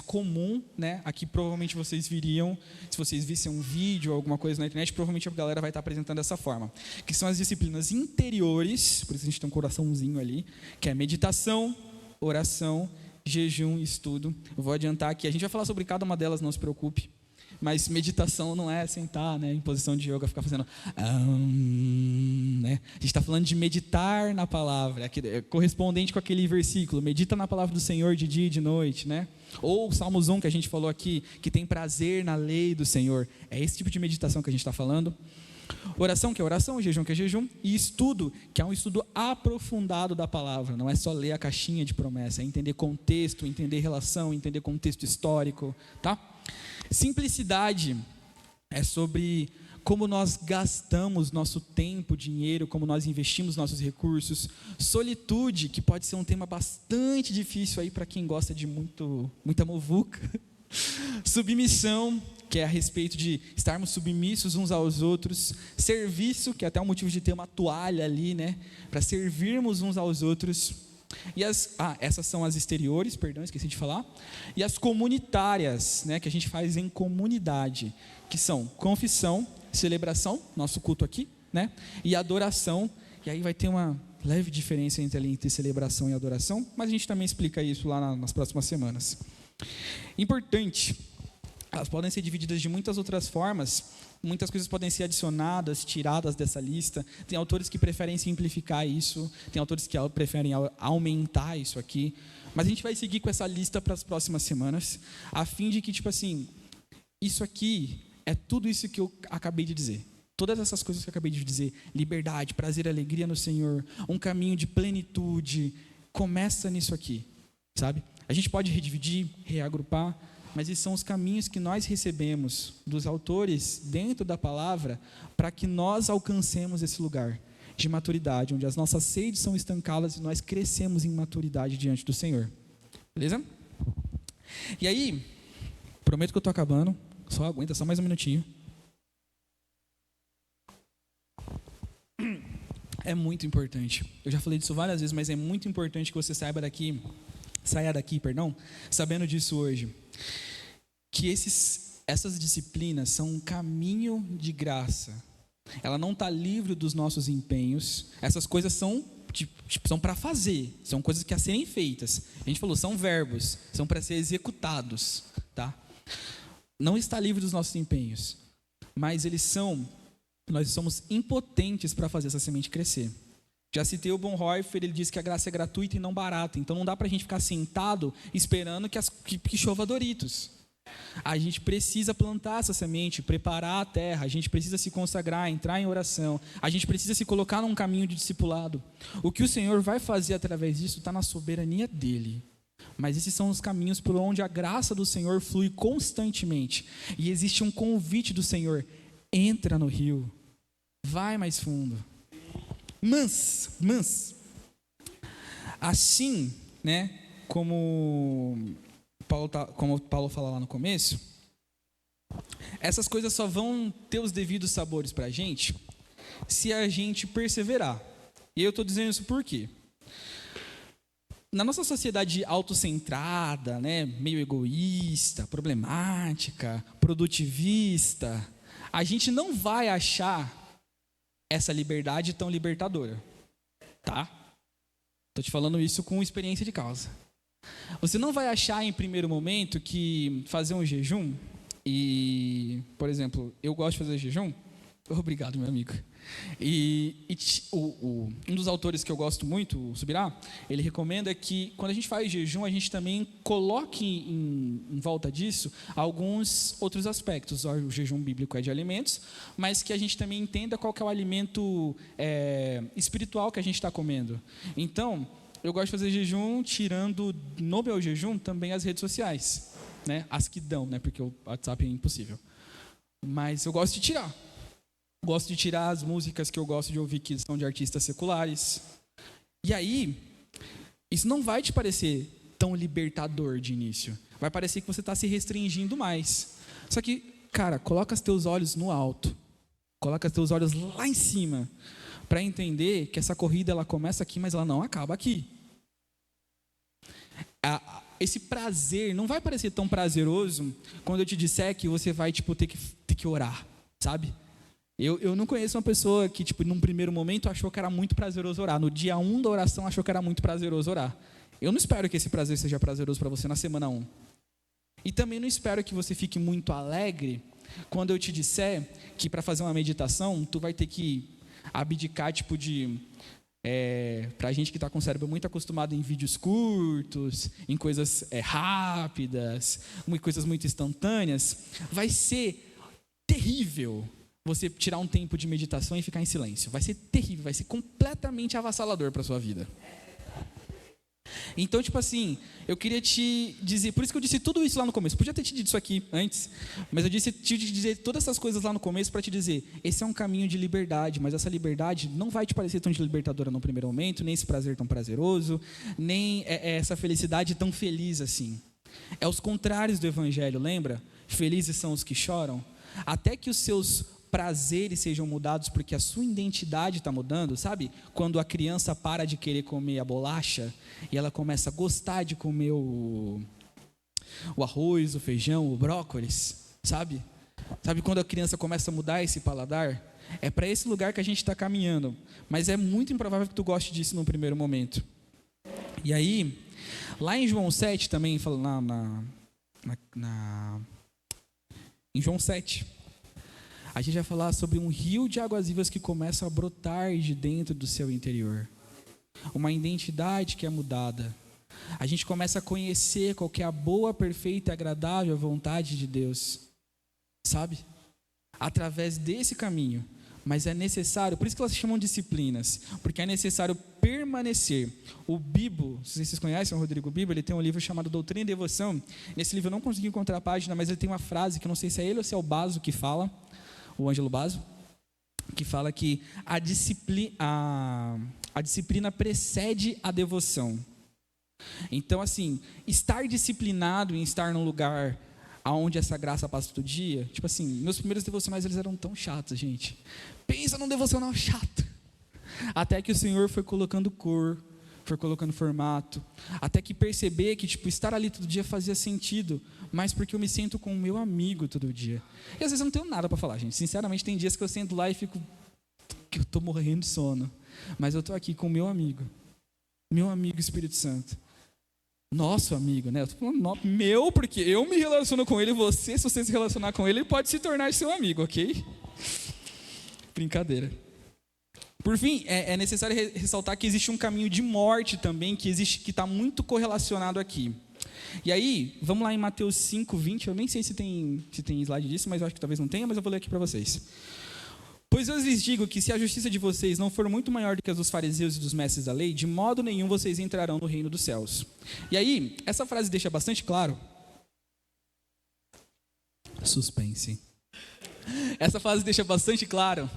comum, né? Aqui provavelmente vocês viriam, se vocês vissem um vídeo ou alguma coisa na internet, provavelmente a galera vai estar apresentando dessa forma, que são as disciplinas interiores, por isso a gente tem um coraçãozinho ali, que é meditação, oração, jejum e estudo. Eu vou adiantar aqui, a gente vai falar sobre cada uma delas, não se preocupe. Mas meditação não é sentar, né, em posição de yoga, ficar fazendo né? A gente está falando de meditar na palavra, é correspondente com aquele versículo, medita na palavra do Senhor de dia e de noite, né? Ou o Salmos 1 que a gente falou aqui, que tem prazer na lei do Senhor. É esse tipo de meditação que a gente está falando. Oração, que é oração, jejum, que é jejum, e estudo, que é um estudo aprofundado da palavra, não é só ler a caixinha de promessa, é entender contexto, entender relação, entender contexto histórico, tá? Simplicidade é sobre como nós gastamos nosso tempo, dinheiro, como nós investimos nossos recursos. Solitude, que pode ser um tema bastante difícil aí para quem gosta de muita muvuca. Submissão, que é a respeito de estarmos submissos uns aos outros. Serviço, que é até um motivo de ter uma toalha ali, né, para servirmos uns aos outros. E essas são as exteriores, perdão, esqueci de falar. E as comunitárias, né, que a gente faz em comunidade, que são confissão, celebração, nosso culto aqui, né, e adoração. E aí vai ter uma leve diferença entre celebração e adoração, mas a gente também explica isso lá nas próximas semanas. Importante, elas podem ser divididas de muitas outras formas, muitas coisas podem ser adicionadas, tiradas dessa lista. Tem autores que preferem simplificar isso, tem autores que preferem aumentar isso aqui, mas a gente vai seguir com essa lista para as próximas semanas, a fim de que, tipo assim, isso aqui é tudo isso que eu acabei de dizer. Todas essas coisas que eu acabei de dizer, liberdade, prazer, alegria no Senhor, um caminho de plenitude, começa nisso aqui, sabe? A gente pode redividir, reagrupar, mas esses são os caminhos que nós recebemos dos autores dentro da palavra para que nós alcancemos esse lugar de maturidade, onde as nossas sedes são estancadas e nós crescemos em maturidade diante do Senhor. Beleza? E aí, prometo que eu estou acabando, aguenta só mais um minutinho. É muito importante, eu já falei disso várias vezes, mas é muito importante que você saia daqui, sabendo disso hoje, que essas disciplinas são um caminho de graça. Ela não está livre dos nossos empenhos. Essas coisas são para fazer, são coisas que a serem feitas. A gente falou, são verbos, são para ser executados, tá? Não está livre dos nossos empenhos, mas nós somos impotentes para fazer essa semente crescer. Já citei o Bonhoeffer, ele diz que a graça é gratuita e não barata. Então não dá para a gente ficar sentado esperando que chova Doritos. A gente precisa plantar essa semente, preparar a terra, a gente precisa se consagrar, entrar em oração, a gente precisa se colocar num caminho de discipulado. O que o Senhor vai fazer através disso está na soberania dele. Mas esses são os caminhos por onde a graça do Senhor flui constantemente. E existe um convite do Senhor: entra no rio, vai mais fundo. Mas, assim, né, como Paulo fala lá no começo, essas coisas só vão ter os devidos sabores para a gente se a gente perseverar. E eu estou dizendo isso por quê? Na nossa sociedade autocentrada, né, meio egoísta, problemática, produtivista, a gente não vai achar essa liberdade tão libertadora, tá? Estou te falando isso com experiência de causa. Você não vai achar em primeiro momento que fazer um jejum e, por exemplo, eu gosto de fazer jejum. Obrigado, meu amigo. Um dos autores que eu gosto muito, o Subirá, ele recomenda que quando a gente faz jejum, a gente também coloque em volta disso alguns outros aspectos. O jejum bíblico é de alimentos, mas que a gente também entenda qual que é o alimento espiritual que a gente está comendo. Então, eu gosto de fazer jejum tirando no meu jejum também as redes sociais, né? As que dão, né? Porque o WhatsApp é impossível. Mas eu gosto de tirar. Gosto de tirar as músicas que eu gosto de ouvir, que são de artistas seculares. E aí, isso não vai te parecer tão libertador de início. Vai parecer que você está se restringindo mais. Só que, cara, coloca os teus olhos no alto. Coloca os teus olhos lá em cima. Para entender que essa corrida, ela começa aqui, mas ela não acaba aqui. Esse prazer não vai parecer tão prazeroso quando eu te disser que você vai, tipo, ter que orar, sabe? Eu não conheço uma pessoa que, tipo, num primeiro momento achou que era muito prazeroso orar. No dia 1 da oração achou que era muito prazeroso orar. Eu não espero que esse prazer seja prazeroso para você na semana 1. E também não espero que você fique muito alegre quando eu te disser que para fazer uma meditação, tu vai ter que abdicar, tipo, pra gente que está com o cérebro muito acostumado em vídeos curtos, em coisas rápidas, coisas muito instantâneas, vai ser terrível você tirar um tempo de meditação e ficar em silêncio. Vai ser terrível, vai ser completamente avassalador para a sua vida. Então, tipo assim, eu queria te dizer, por isso que eu disse tudo isso lá no começo. Podia ter te dito isso aqui antes, mas eu tive que dizer todas essas coisas lá no começo para te dizer, esse é um caminho de liberdade, mas essa liberdade não vai te parecer tão de libertadora no primeiro momento, nem esse prazer tão prazeroso, nem essa felicidade tão feliz assim. É os contrários do evangelho, lembra? Felizes são os que choram. Até que os seus prazeres sejam mudados porque a sua identidade está mudando, sabe? Quando a criança para de querer comer a bolacha e ela começa a gostar de comer o arroz, o feijão, o brócolis, sabe? Sabe quando a criança começa a mudar esse paladar? É para esse lugar que a gente está caminhando, mas é muito improvável que tu goste disso no primeiro momento. E aí, lá em João 7 também, em João 7, a gente vai falar sobre um rio de águas vivas que começa a brotar de dentro do seu interior. Uma identidade que é mudada. A gente começa a conhecer qual que é a boa, perfeita e agradável vontade de Deus. Sabe? Através desse caminho. Mas é necessário, por isso que elas chamam disciplinas, porque é necessário permanecer. O Bibo, se vocês conhecem o Rodrigo Bibo, ele tem um livro chamado Doutrina e Devoção. Nesse livro eu não consegui encontrar a página, mas ele tem uma frase que eu não sei se é ele ou se é o Baso que fala, o Ângelo Baso, que fala que a disciplina precede a devoção. Então, assim, estar disciplinado em estar num lugar aonde essa graça passa todo dia, tipo assim, meus primeiros devocionais eles eram tão chatos, gente. Pensa num devocional chato. Até que o Senhor foi colocando cor, foi colocando formato, até que perceber que, tipo, estar ali todo dia fazia sentido, mas porque eu me sinto com o meu amigo todo dia. E às vezes eu não tenho nada para falar, gente. Sinceramente, tem dias que eu sento lá e fico, que eu estou morrendo de sono, mas eu estou aqui com o meu amigo Espírito Santo. Nosso amigo, né? Eu tô falando meu, porque eu me relaciono com ele, você, se você se relacionar com ele pode se tornar seu amigo, ok? Brincadeira. Por fim, é necessário ressaltar que existe um caminho de morte também, que está muito correlacionado aqui. E aí, vamos lá em Mateus 5:20, eu nem sei se tem slide disso, mas eu acho que talvez não tenha, mas eu vou ler aqui para vocês. Pois eu lhes digo que se a justiça de vocês não for muito maior do que a dos fariseus e dos mestres da lei, de modo nenhum vocês entrarão no reino dos céus. E aí, essa frase deixa bastante claro. Suspense. Essa frase deixa bastante claro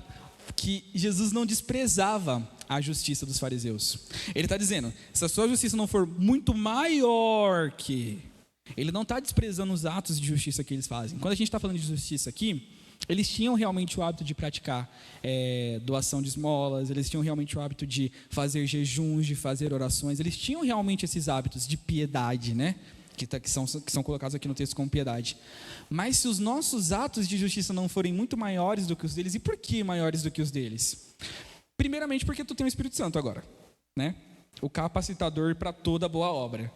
que Jesus não desprezava a justiça dos fariseus. Ele está dizendo, se a sua justiça não for muito maior que... Ele não está desprezando os atos de justiça que eles fazem. Quando a gente está falando de justiça aqui, eles tinham realmente o hábito de praticar doação de esmolas, eles tinham realmente o hábito de fazer jejuns, de fazer orações, eles tinham realmente esses hábitos de piedade, né? Que são colocados aqui no texto como piedade. Mas se os nossos atos de justiça não forem muito maiores do que os deles, e por que maiores do que os deles? Primeiramente porque tu tem o Espírito Santo agora, né? O capacitador para toda boa obra.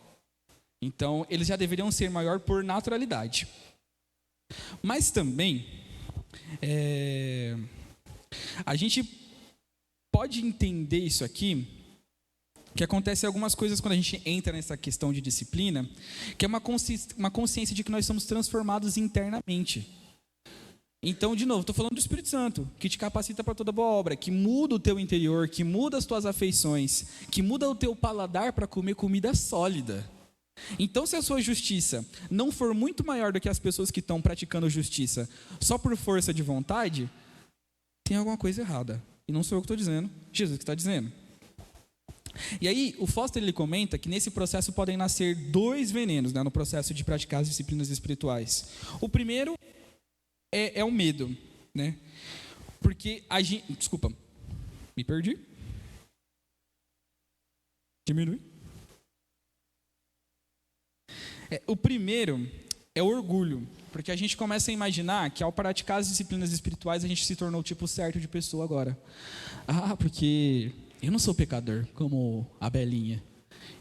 Então, eles já deveriam ser maior por naturalidade. Mas também, a gente pode entender isso aqui, que acontece algumas coisas quando a gente entra nessa questão de disciplina, que é uma consciência de que nós somos transformados internamente. Então, de novo, estou falando do Espírito Santo, que te capacita para toda boa obra, que muda o teu interior, que muda as tuas afeições, que muda o teu paladar para comer comida sólida. Então, se a sua justiça não for muito maior do que as pessoas que estão praticando justiça só por força de vontade, tem alguma coisa errada. E não sou eu que estou dizendo, Jesus que está dizendo. E aí, o Foster ele comenta que nesse processo podem nascer 2 venenos, né, no processo de praticar as disciplinas espirituais. O primeiro é o medo, né? Porque a gente... Desculpa, me perdi. Diminui. O primeiro é o orgulho, porque a gente começa a imaginar que ao praticar as disciplinas espirituais a gente se tornou o tipo certo de pessoa agora. Porque eu não sou pecador como a Belinha.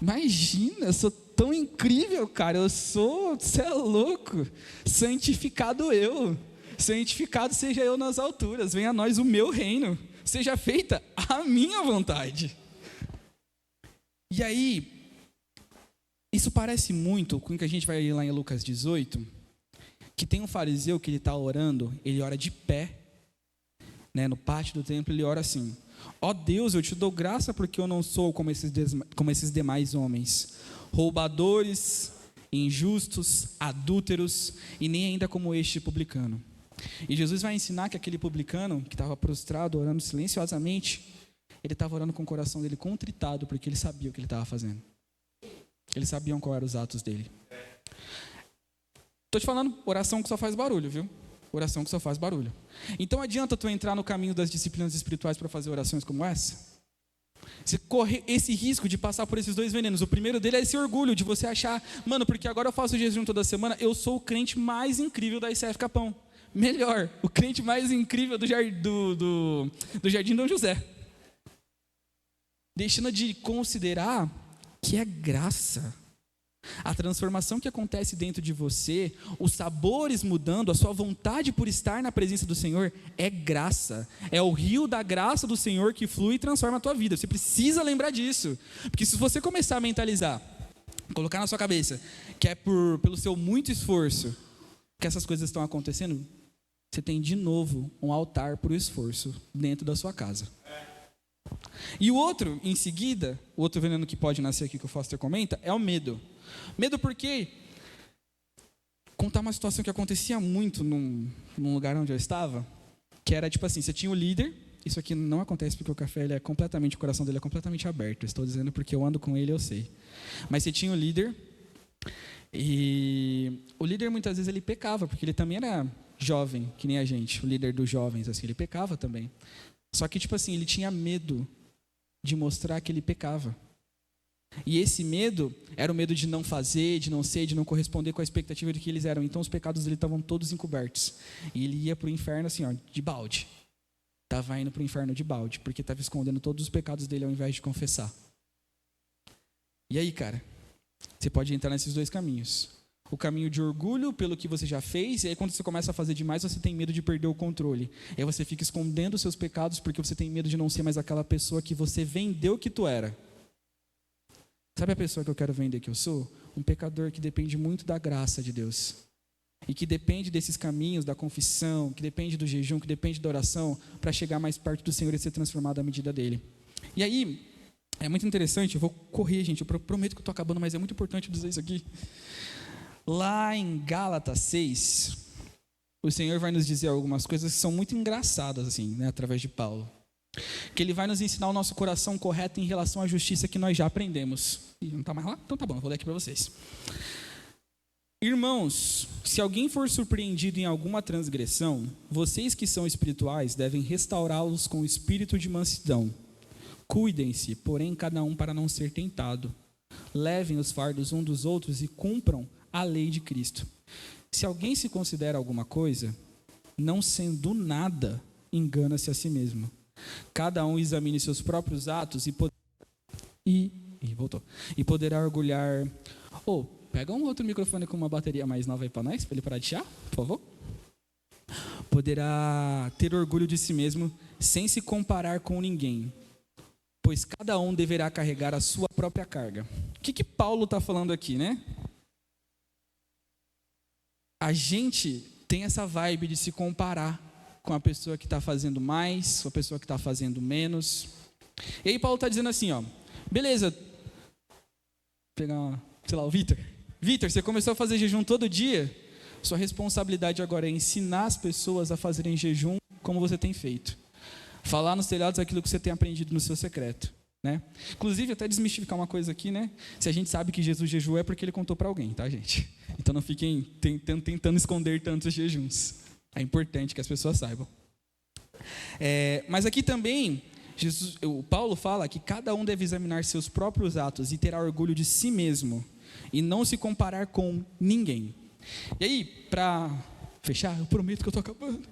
Imagina, eu sou tão incrível, cara. Você é louco. Santificado eu. Santificado seja eu nas alturas. Venha a nós o meu reino. Seja feita a minha vontade. E aí, isso parece muito com o que a gente vai ler lá em Lucas 18, que tem um fariseu que ele está orando, ele ora de pé, né, no pátio do templo, ele ora assim: ó Deus, eu te dou graça porque eu não sou como esses demais homens, roubadores, injustos, adúlteros, e nem ainda como este publicano. E Jesus vai ensinar que aquele publicano, que estava prostrado, orando silenciosamente, ele estava orando com o coração dele contritado, porque ele sabia o que ele estava fazendo. Eles sabiam qual eram os atos dele. Estou te falando, oração que só faz barulho, viu? Oração que só faz barulho. Então adianta tu entrar no caminho das disciplinas espirituais para fazer orações como essa? Você corre esse risco de passar por esses 2 venenos. O primeiro dele é esse orgulho de você achar, mano, porque agora eu faço jejum toda semana, eu sou o crente mais incrível da ICF Capão. Melhor, o crente mais incrível do Jardim Dom José. Deixando de considerar que é graça. A transformação que acontece dentro de você, os sabores mudando, a sua vontade por estar na presença do Senhor é graça. É o rio da graça do Senhor que flui e transforma a tua vida. Você precisa lembrar disso. Porque se você começar a mentalizar, colocar na sua cabeça que é pelo seu muito esforço que essas coisas estão acontecendo, você tem de novo um altar para o esforço dentro da sua casa. E o outro, em seguida, o outro veneno que pode nascer aqui que o Foster comenta, é o medo. Medo porque, contar uma situação que acontecia muito num lugar onde eu estava, que era tipo assim, você tinha o líder, isso aqui não acontece porque o café, ele é completamente, o coração dele é completamente aberto, eu estou dizendo porque eu ando com ele, eu sei. Mas você tinha o líder, e o líder muitas vezes ele pecava, porque ele também era jovem, que nem a gente, o líder dos jovens, assim, ele pecava também. Só que, tipo assim, ele tinha medo de mostrar que ele pecava. E esse medo era o medo de não fazer, de não ser, de não corresponder com a expectativa de que eles eram. Então, os pecados dele estavam todos encobertos. E ele ia para o inferno assim, ó, de balde. Estava indo para o inferno de balde, porque estava escondendo todos os pecados dele ao invés de confessar. E aí, cara, você pode entrar nesses 2 caminhos. O caminho de orgulho pelo que você já fez, e aí quando você começa a fazer demais, você tem medo de perder o controle. E aí você fica escondendo os seus pecados porque você tem medo de não ser mais aquela pessoa que você vendeu que tu era. Sabe a pessoa que eu quero vender que eu sou? Um pecador que depende muito da graça de Deus. E que depende desses caminhos, da confissão, que depende do jejum, que depende da oração, para chegar mais perto do Senhor e ser transformado à medida dele. E aí, é muito interessante, eu vou correr, gente, eu prometo que eu estou acabando, mas é muito importante dizer isso aqui. Lá em Gálatas 6, o Senhor vai nos dizer algumas coisas que são muito engraçadas, assim, né, através de Paulo. Que ele vai nos ensinar o nosso coração correto em relação à justiça que nós já aprendemos. Ih, não está mais lá? Então tá bom, eu vou ler aqui para vocês. Irmãos, se alguém for surpreendido em alguma transgressão, vocês que são espirituais devem restaurá-los com espírito de mansidão. Cuidem-se, porém, cada um para não ser tentado. Levem os fardos um dos outros e cumpram a lei de Cristo. Se alguém se considera alguma coisa, não sendo nada, engana-se a si mesmo. Cada um examine seus próprios atos e poderá orgulhar. Pega um outro microfone com uma bateria mais nova aí para nós, para ele parar de chiar, por favor. Poderá ter orgulho de si mesmo sem se comparar com ninguém, pois cada um deverá carregar a sua própria carga. O que Paulo está falando aqui, né? A gente tem essa vibe de se comparar com a pessoa que está fazendo mais, com a pessoa que está fazendo menos. E aí Paulo está dizendo assim, ó, beleza, vou pegar, o Vitor. Vitor, você começou a fazer jejum todo dia? Sua responsabilidade agora é ensinar as pessoas a fazerem jejum como você tem feito. Falar nos telhados aquilo que você tem aprendido no seu secreto, né? Inclusive, até desmistificar uma coisa aqui, né? Se a gente sabe que Jesus jejuou é porque ele contou para alguém, tá, gente? Então não fiquem tentando esconder tantos jejuns. É importante que as pessoas saibam. Mas aqui também, o Paulo fala que cada um deve examinar seus próprios atos e terá orgulho de si mesmo e não se comparar com ninguém. E aí, para fechar, eu prometo que eu estou acabando.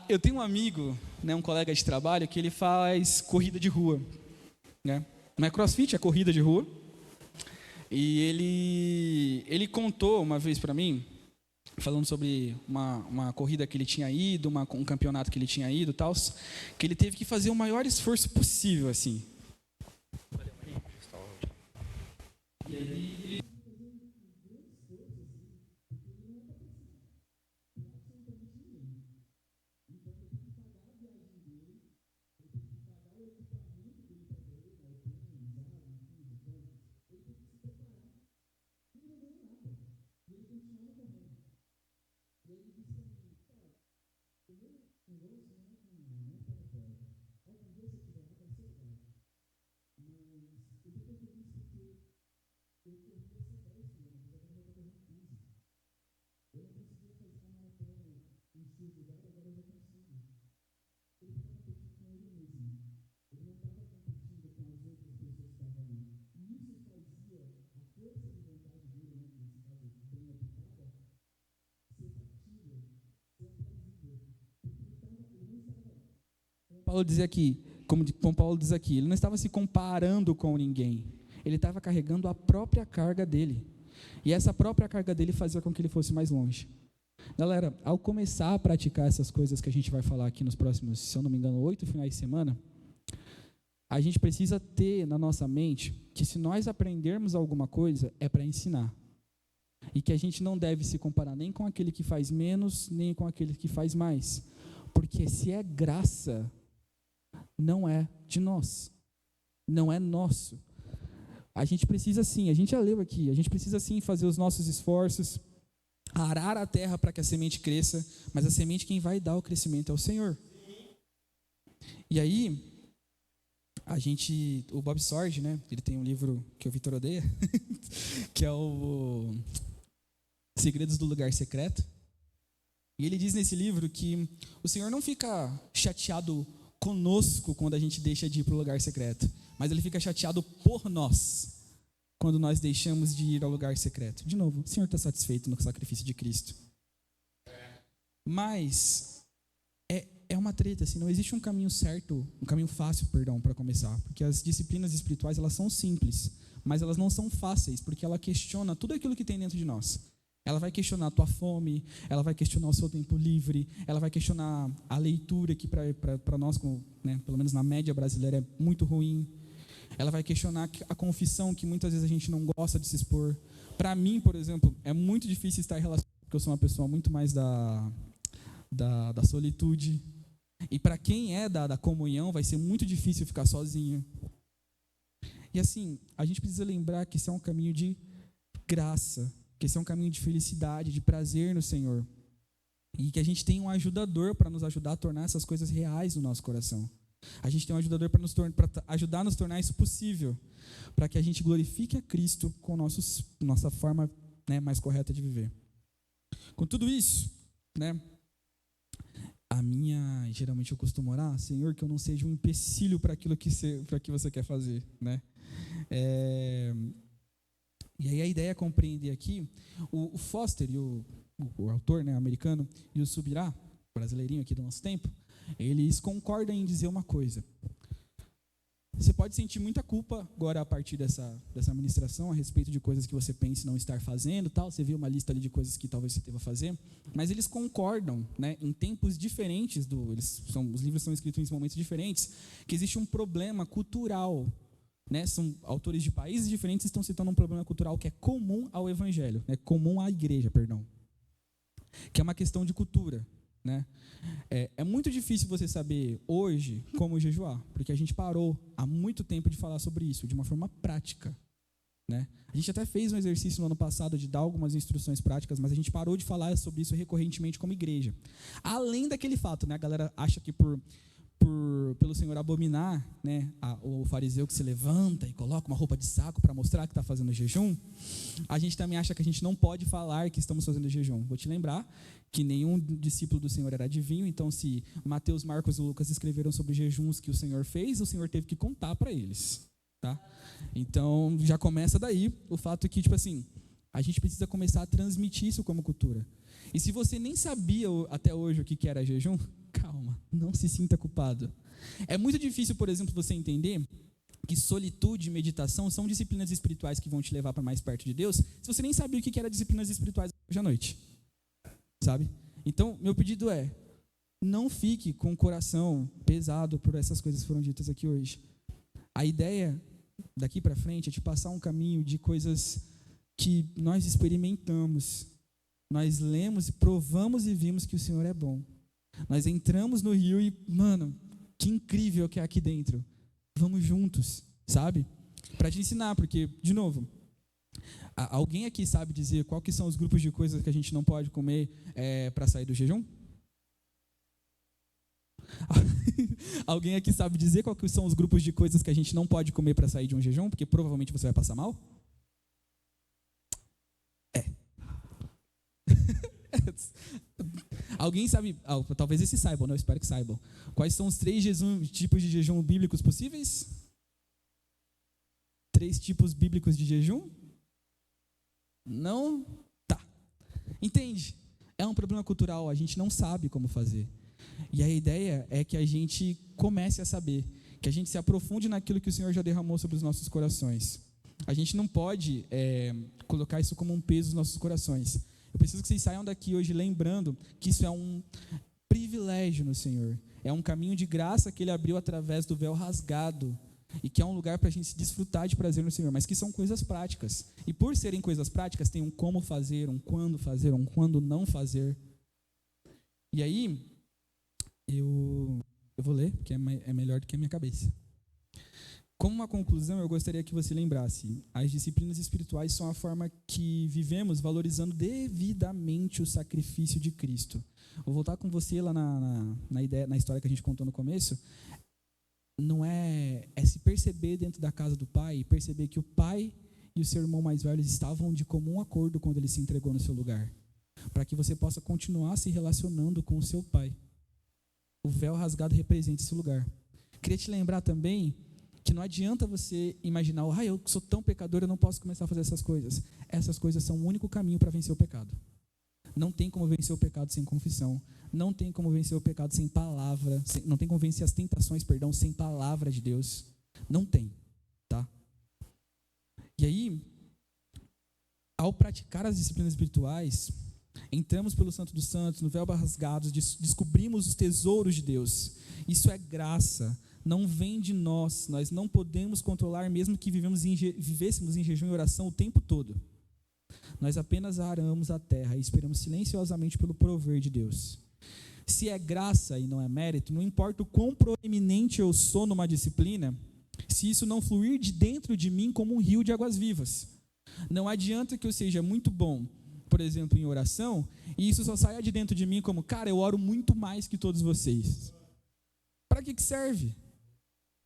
Eu tenho um amigo, né, um colega de trabalho, que ele faz corrida de rua, né? Não é crossfit, é corrida de rua. E ele contou uma vez para mim, falando sobre uma corrida que ele tinha ido, um campeonato que ele tinha ido e tal, que ele teve que fazer o maior esforço possível, assim. E aí, Paulo diz aqui, como Paulo diz aqui, ele não estava se comparando com ninguém. Ele estava carregando a própria carga dele. E essa própria carga dele fazia com que ele fosse mais longe. Galera, ao começar a praticar essas coisas que a gente vai falar aqui nos próximos, se eu não me engano, 8 finais de semana, a gente precisa ter na nossa mente que se nós aprendermos alguma coisa, é para ensinar. E que a gente não deve se comparar nem com aquele que faz menos, nem com aquele que faz mais. Porque se é graça, não é de nós, não é nosso. A gente precisa sim, a gente já leu aqui, a gente precisa sim fazer os nossos esforços, arar a terra para que a semente cresça, mas a semente quem vai dar o crescimento é o Senhor. E aí, o Bob Sorge, né, ele tem um livro que o Vitor odeia, que é o Segredos do Lugar Secreto, e ele diz nesse livro que o Senhor não fica chateado conosco quando a gente deixa de ir para o lugar secreto, mas ele fica chateado por nós quando nós deixamos de ir ao lugar secreto. De novo, o Senhor está satisfeito no sacrifício de Cristo. Mas é uma treta, assim, não existe um caminho certo, um caminho fácil, para começar, porque as disciplinas espirituais, elas são simples, mas elas não são fáceis, porque ela questiona tudo aquilo que tem dentro de nós. Ela vai questionar a tua fome, ela vai questionar o seu tempo livre, ela vai questionar a leitura, que para nós, né, pelo menos na média brasileira, é muito ruim. Ela vai questionar a confissão, que muitas vezes a gente não gosta de se expor. Para mim, por exemplo, é muito difícil estar relacionado, porque eu sou uma pessoa muito mais da solitude. E para quem é da comunhão, vai ser muito difícil ficar sozinho. E assim, a gente precisa lembrar que esse é um caminho de graça, que esse é um caminho de felicidade, de prazer no Senhor. E que a gente tem um ajudador para nos ajudar a tornar essas coisas reais no nosso coração. A gente tem um ajudador para ajudar a nos tornar isso possível, para que a gente glorifique a Cristo com nossa forma, né, mais correta de viver. Com tudo isso, né, geralmente eu costumo orar, Senhor, que eu não seja um empecilho para aquilo que você quer fazer, né? E aí a ideia é compreender aqui, o Foster, o autor, né, americano, e o Subirá, brasileirinho aqui do nosso tempo, eles concordam em dizer uma coisa. Você pode sentir muita culpa agora a partir dessa ministração a respeito de coisas que você pensa não estar fazendo, tal. Você viu uma lista ali de coisas que talvez você deva fazer, mas eles concordam, né, em tempos diferentes, os livros são escritos em momentos diferentes, que existe um problema cultural, né? São autores de países diferentes que estão citando um problema cultural que é comum ao evangelho, né, comum à igreja, perdão, que é uma questão de cultura, né? É muito difícil você saber hoje como jejuar, porque a gente parou há muito tempo de falar sobre isso de uma forma prática. né? A gente até fez um exercício no ano passado de dar algumas instruções práticas, mas a gente parou de falar sobre isso recorrentemente como igreja. Além daquele fato, né? A galera acha que pelo Senhor abominar, né, o fariseu que se levanta e coloca uma roupa de saco para mostrar que está fazendo jejum, a gente também acha que a gente não pode falar que estamos fazendo jejum. Vou te lembrar que nenhum discípulo do Senhor era adivinho, então se Mateus, Marcos e Lucas escreveram sobre jejuns que o Senhor fez, o Senhor teve que contar para eles, tá? Então já começa daí o fato que, tipo assim, a gente precisa começar a transmitir isso como cultura. E se você nem sabia até hoje o que era jejum, calma, não se sinta culpado. É muito difícil, por exemplo, você entender que solitude e meditação são disciplinas espirituais que vão te levar para mais perto de Deus, se você nem sabia o que era disciplinas espirituais hoje à noite, sabe? Então, meu pedido é, não fique com o coração pesado por essas coisas que foram ditas aqui hoje. A ideia daqui para frente é te passar um caminho de coisas que nós experimentamos, nós lemos e provamos e vimos que o Senhor é bom. Nós entramos no rio e, mano, que incrível que é aqui dentro. Vamos juntos, sabe? Para te ensinar, porque, de novo, alguém aqui sabe dizer qual que são os grupos de coisas que a gente não pode comer para sair do jejum? Alguém aqui sabe dizer qual que são os grupos de coisas que a gente não pode comer para sair de um jejum? Porque provavelmente você vai passar mal? Alguém sabe, talvez esses saibam, né? Eu espero que saibam. Quais são os 3 tipos de jejum bíblicos possíveis? 3 tipos bíblicos de jejum? Não? Tá. Entende? É um problema cultural, a gente não sabe como fazer. E a ideia é que a gente comece a saber, que a gente se aprofunde naquilo que o Senhor já derramou sobre os nossos corações. A gente não pode colocar isso como um peso nos nossos corações. Eu preciso que vocês saiam daqui hoje lembrando que isso é um privilégio no Senhor. É um caminho de graça que Ele abriu através do véu rasgado. E que é um lugar para a gente se desfrutar de prazer no Senhor. Mas que são coisas práticas. E por serem coisas práticas, tem um como fazer, um quando não fazer. E aí, eu vou ler, porque é melhor do que a minha cabeça. Como uma conclusão, eu gostaria que você lembrasse, as disciplinas espirituais são a forma que vivemos valorizando devidamente o sacrifício de Cristo. Vou voltar com você lá na história que a gente contou no começo. Não é se perceber dentro da casa do Pai, perceber que o Pai e o seu irmão mais velho estavam de comum acordo quando ele se entregou no seu lugar, para que você possa continuar se relacionando com o seu Pai. O véu rasgado representa esse lugar. Queria te lembrar também que não adianta você imaginar, eu sou tão pecador, eu não posso começar a fazer essas coisas. Essas coisas são o único caminho para vencer o pecado. Não tem como vencer o pecado sem confissão. Não tem como vencer o pecado sem palavra. Não tem como vencer as tentações, sem palavra de Deus. Não tem, tá? E aí, ao praticar as disciplinas espirituais, entramos pelo Santo dos Santos, no véu rasgado, descobrimos os tesouros de Deus. Isso é graça. Não vem de nós, nós não podemos controlar, mesmo que vivêssemos em jejum e oração o tempo todo. Nós apenas aramos a terra e esperamos silenciosamente pelo prover de Deus. Se é graça e não é mérito, não importa o quão proeminente eu sou numa disciplina, se isso não fluir de dentro de mim como um rio de águas vivas. Não adianta que eu seja muito bom, por exemplo, em oração, e isso só saia de dentro de mim como, eu oro muito mais que todos vocês. Para que serve?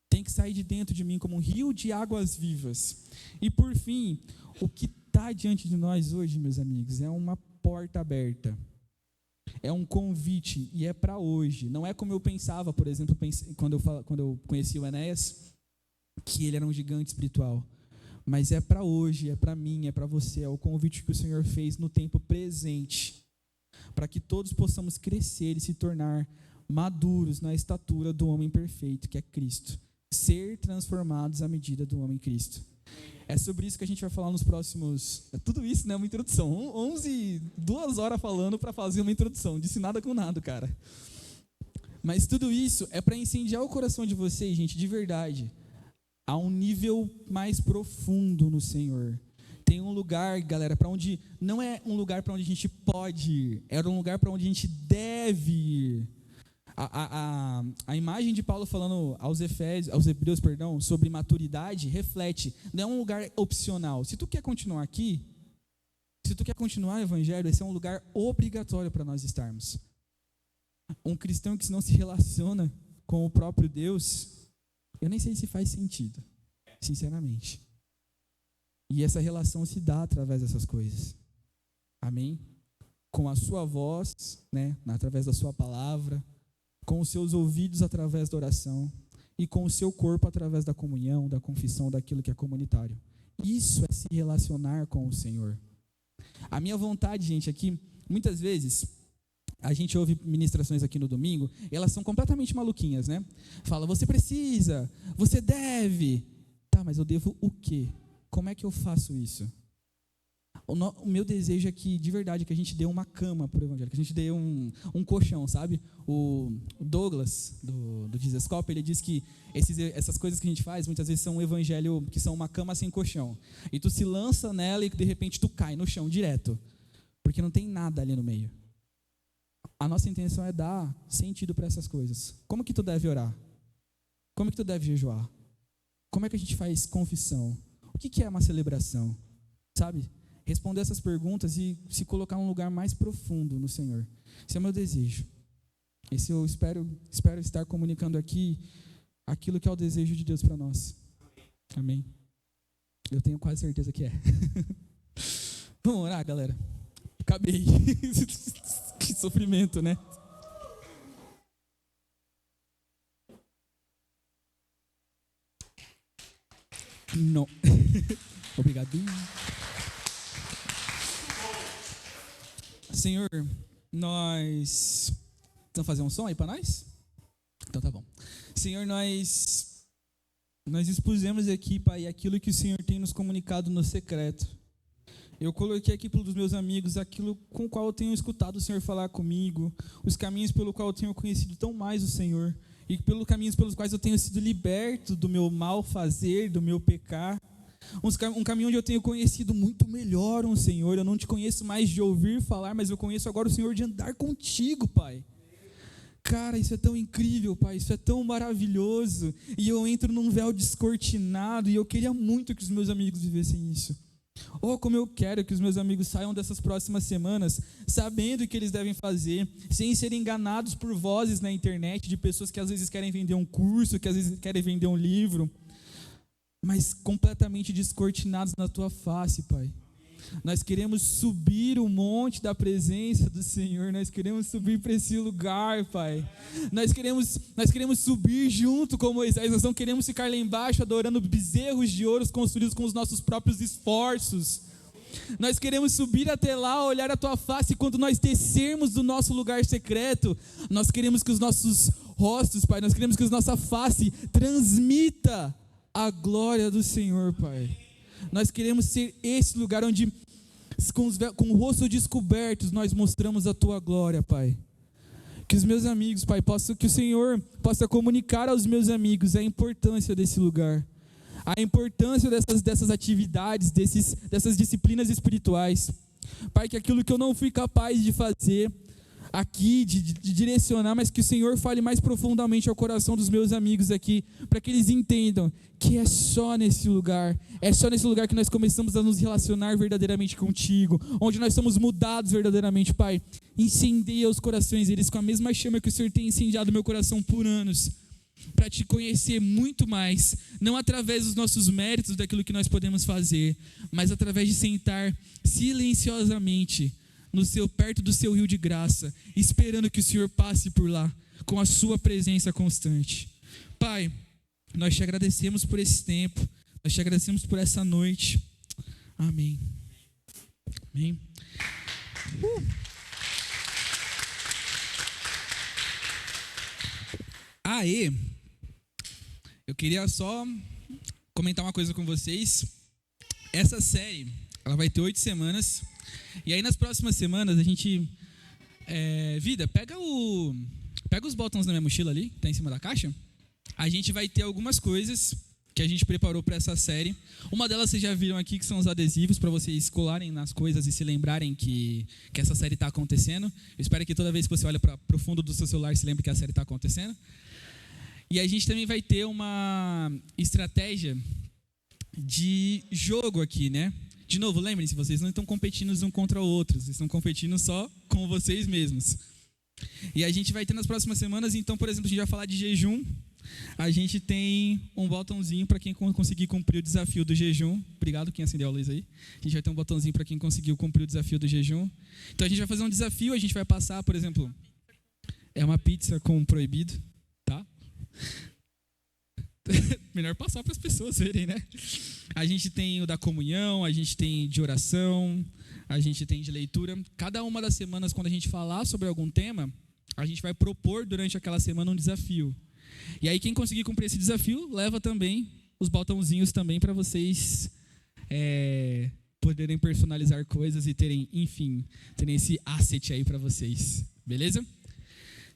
Tem que sair de dentro de mim como um rio de águas vivas. E por fim, o que está diante de nós hoje, meus amigos, é uma porta aberta. É um convite e é para hoje. Não é como eu pensava, por exemplo, quando eu conheci o Enéas, que ele era um gigante espiritual. Mas é para hoje, é para mim, é para você. É o convite que o Senhor fez no tempo presente, para que todos possamos crescer e se tornar maduros na estatura do homem perfeito, que é Cristo. Ser transformados à medida do homem Cristo. É sobre isso que a gente vai falar nos próximos... Tudo isso, né? Uma introdução. 2 horas falando para fazer uma introdução. Disse nada com nada, cara. Mas tudo isso é para incendiar o coração de vocês, gente, de verdade, a um nível mais profundo no Senhor. Tem um lugar, galera, para onde... Não é um lugar para onde a gente pode ir. É um lugar para onde a gente deve ir. A imagem de Paulo falando aos Hebreus, sobre maturidade, reflete, não é um lugar opcional. Se tu quer continuar aqui, se tu quer continuar o evangelho, esse é um lugar obrigatório para nós estarmos. Um cristão que não se relaciona com o próprio Deus, eu nem sei se faz sentido, sinceramente. E essa relação se dá através dessas coisas. Amém? Com a sua voz, né, através da sua palavra, com os seus ouvidos através da oração e com o seu corpo através da comunhão, da confissão, daquilo que é comunitário. Isso é se relacionar com o Senhor. A minha vontade, gente, aqui, muitas vezes, a gente ouve ministrações aqui no domingo, e elas são completamente maluquinhas, né? Fala, você precisa, você deve. Tá, mas eu devo o quê? Como é que eu faço isso? O meu desejo é que, de verdade, que a gente dê uma cama para o evangelho, que a gente dê um colchão, sabe? O Douglas, do Dizescope, ele diz que essas coisas que a gente faz, muitas vezes são um evangelho, que são uma cama sem colchão. E tu se lança nela e, de repente, tu cai no chão direto, porque não tem nada ali no meio. A nossa intenção é dar sentido para essas coisas. Como que tu deve orar? Como que tu deve jejuar? Como é que a gente faz confissão? O que é uma celebração? Sabe? Responder essas perguntas e se colocar num lugar mais profundo no Senhor. Esse é o meu desejo. Esse eu espero estar comunicando aqui aquilo que é o desejo de Deus para nós. Amém? Eu tenho quase certeza que é. Vamos orar, galera? Acabei. Que sofrimento, né? Não. Obrigado. Senhor, nós... Vamos fazer um som aí para nós? Então tá bom. Senhor, nós expusemos aqui, Pai, aquilo que o Senhor tem nos comunicado no secreto. Eu coloquei aqui pelos meus amigos aquilo com o qual eu tenho escutado o Senhor falar comigo, os caminhos pelo qual eu tenho conhecido tão mais o Senhor, e pelos caminhos pelos quais eu tenho sido liberto do meu mal fazer, do meu pecar. Um caminho onde eu tenho conhecido muito melhor o Senhor. Eu não te conheço mais de ouvir falar, mas eu conheço agora o Senhor de andar contigo, Pai. Cara, isso é tão incrível, Pai, isso é tão maravilhoso. E eu entro num véu descortinado e eu queria muito que os meus amigos vivessem isso. Oh, como eu quero que os meus amigos saiam dessas próximas semanas sabendo o que eles devem fazer, sem serem enganados por vozes na internet de pessoas que às vezes querem vender um curso, que às vezes querem vender um livro, mas completamente descortinados na Tua face, Pai. Nós queremos subir o monte da presença do Senhor, nós queremos subir para esse lugar, Pai. Nós queremos subir junto com Moisés, nós não queremos ficar lá embaixo adorando bezerros de ouro construídos com os nossos próprios esforços. Nós queremos subir até lá, olhar a Tua face, e quando nós descermos do nosso lugar secreto, nós queremos que os nossos rostos, Pai, nós queremos que a nossa face transmita a glória do Senhor, Pai. Nós queremos ser esse lugar onde, com o rosto descoberto, nós mostramos a Tua glória, Pai. Que os meus amigos, Pai, que o Senhor possa comunicar aos meus amigos a importância desse lugar, a importância dessas atividades, dessas disciplinas espirituais. Pai, que aquilo que eu não fui capaz de fazer aqui, de direcionar, mas que o Senhor fale mais profundamente ao coração dos meus amigos aqui, para que eles entendam que é só nesse lugar que nós começamos a nos relacionar verdadeiramente contigo, onde nós somos mudados verdadeiramente, Pai. Incendeia os corações deles com a mesma chama que o Senhor tem incendiado meu coração por anos, para te conhecer muito mais, não através dos nossos méritos, daquilo que nós podemos fazer, mas através de sentar silenciosamente perto do seu rio de graça, esperando que o Senhor passe por lá, com a sua presença constante. Pai, nós te agradecemos por esse tempo, nós te agradecemos por essa noite. Amém. Amém. Aê! Eu queria só comentar uma coisa com vocês. Essa série, ela vai ter 8 semanas. E aí nas próximas semanas a gente... Vida, pega os botões da minha mochila ali, que tá em cima da caixa. A gente vai ter algumas coisas que a gente preparou para essa série. Uma delas vocês já viram aqui, que são os adesivos, para vocês colarem nas coisas e se lembrarem que essa série está acontecendo. Eu espero que toda vez que você olha para o fundo do seu celular, se lembre que a série está acontecendo. E a gente também vai ter uma estratégia de jogo aqui, né? De novo, lembrem-se, vocês não estão competindo um contra o outro, vocês estão competindo só com vocês mesmos. E a gente vai ter nas próximas semanas, então, por exemplo, a gente vai falar de jejum. A gente tem um botãozinho para quem conseguir cumprir o desafio do jejum. Obrigado quem acendeu a luz aí. A gente vai ter um botãozinho para quem conseguiu cumprir o desafio do jejum. Então a gente vai fazer um desafio, a gente vai passar, por exemplo, é uma pizza com proibido, tá? Melhor passar para as pessoas verem, né? A gente tem o da comunhão, a gente tem de oração, a gente tem de leitura. Cada uma das semanas, quando a gente falar sobre algum tema, a gente vai propor durante aquela semana um desafio. E aí quem conseguir cumprir esse desafio, leva também os botãozinhos também para vocês poderem personalizar coisas e terem, enfim, terem esse asset aí para vocês. Beleza?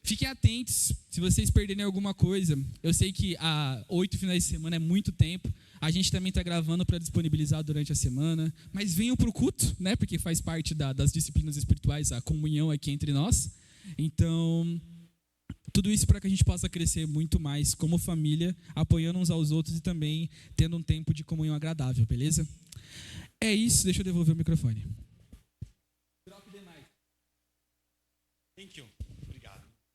Fiquem atentos, se vocês perderem alguma coisa. Eu sei que 8 finais de semana é muito tempo. A gente também está gravando para disponibilizar durante a semana. Mas venham para o culto, né? Porque faz parte das disciplinas espirituais, a comunhão aqui entre nós. Então, tudo isso para que a gente possa crescer muito mais como família, apoiando uns aos outros e também tendo um tempo de comunhão agradável, beleza? É isso, deixa eu devolver o microfone. Thank you.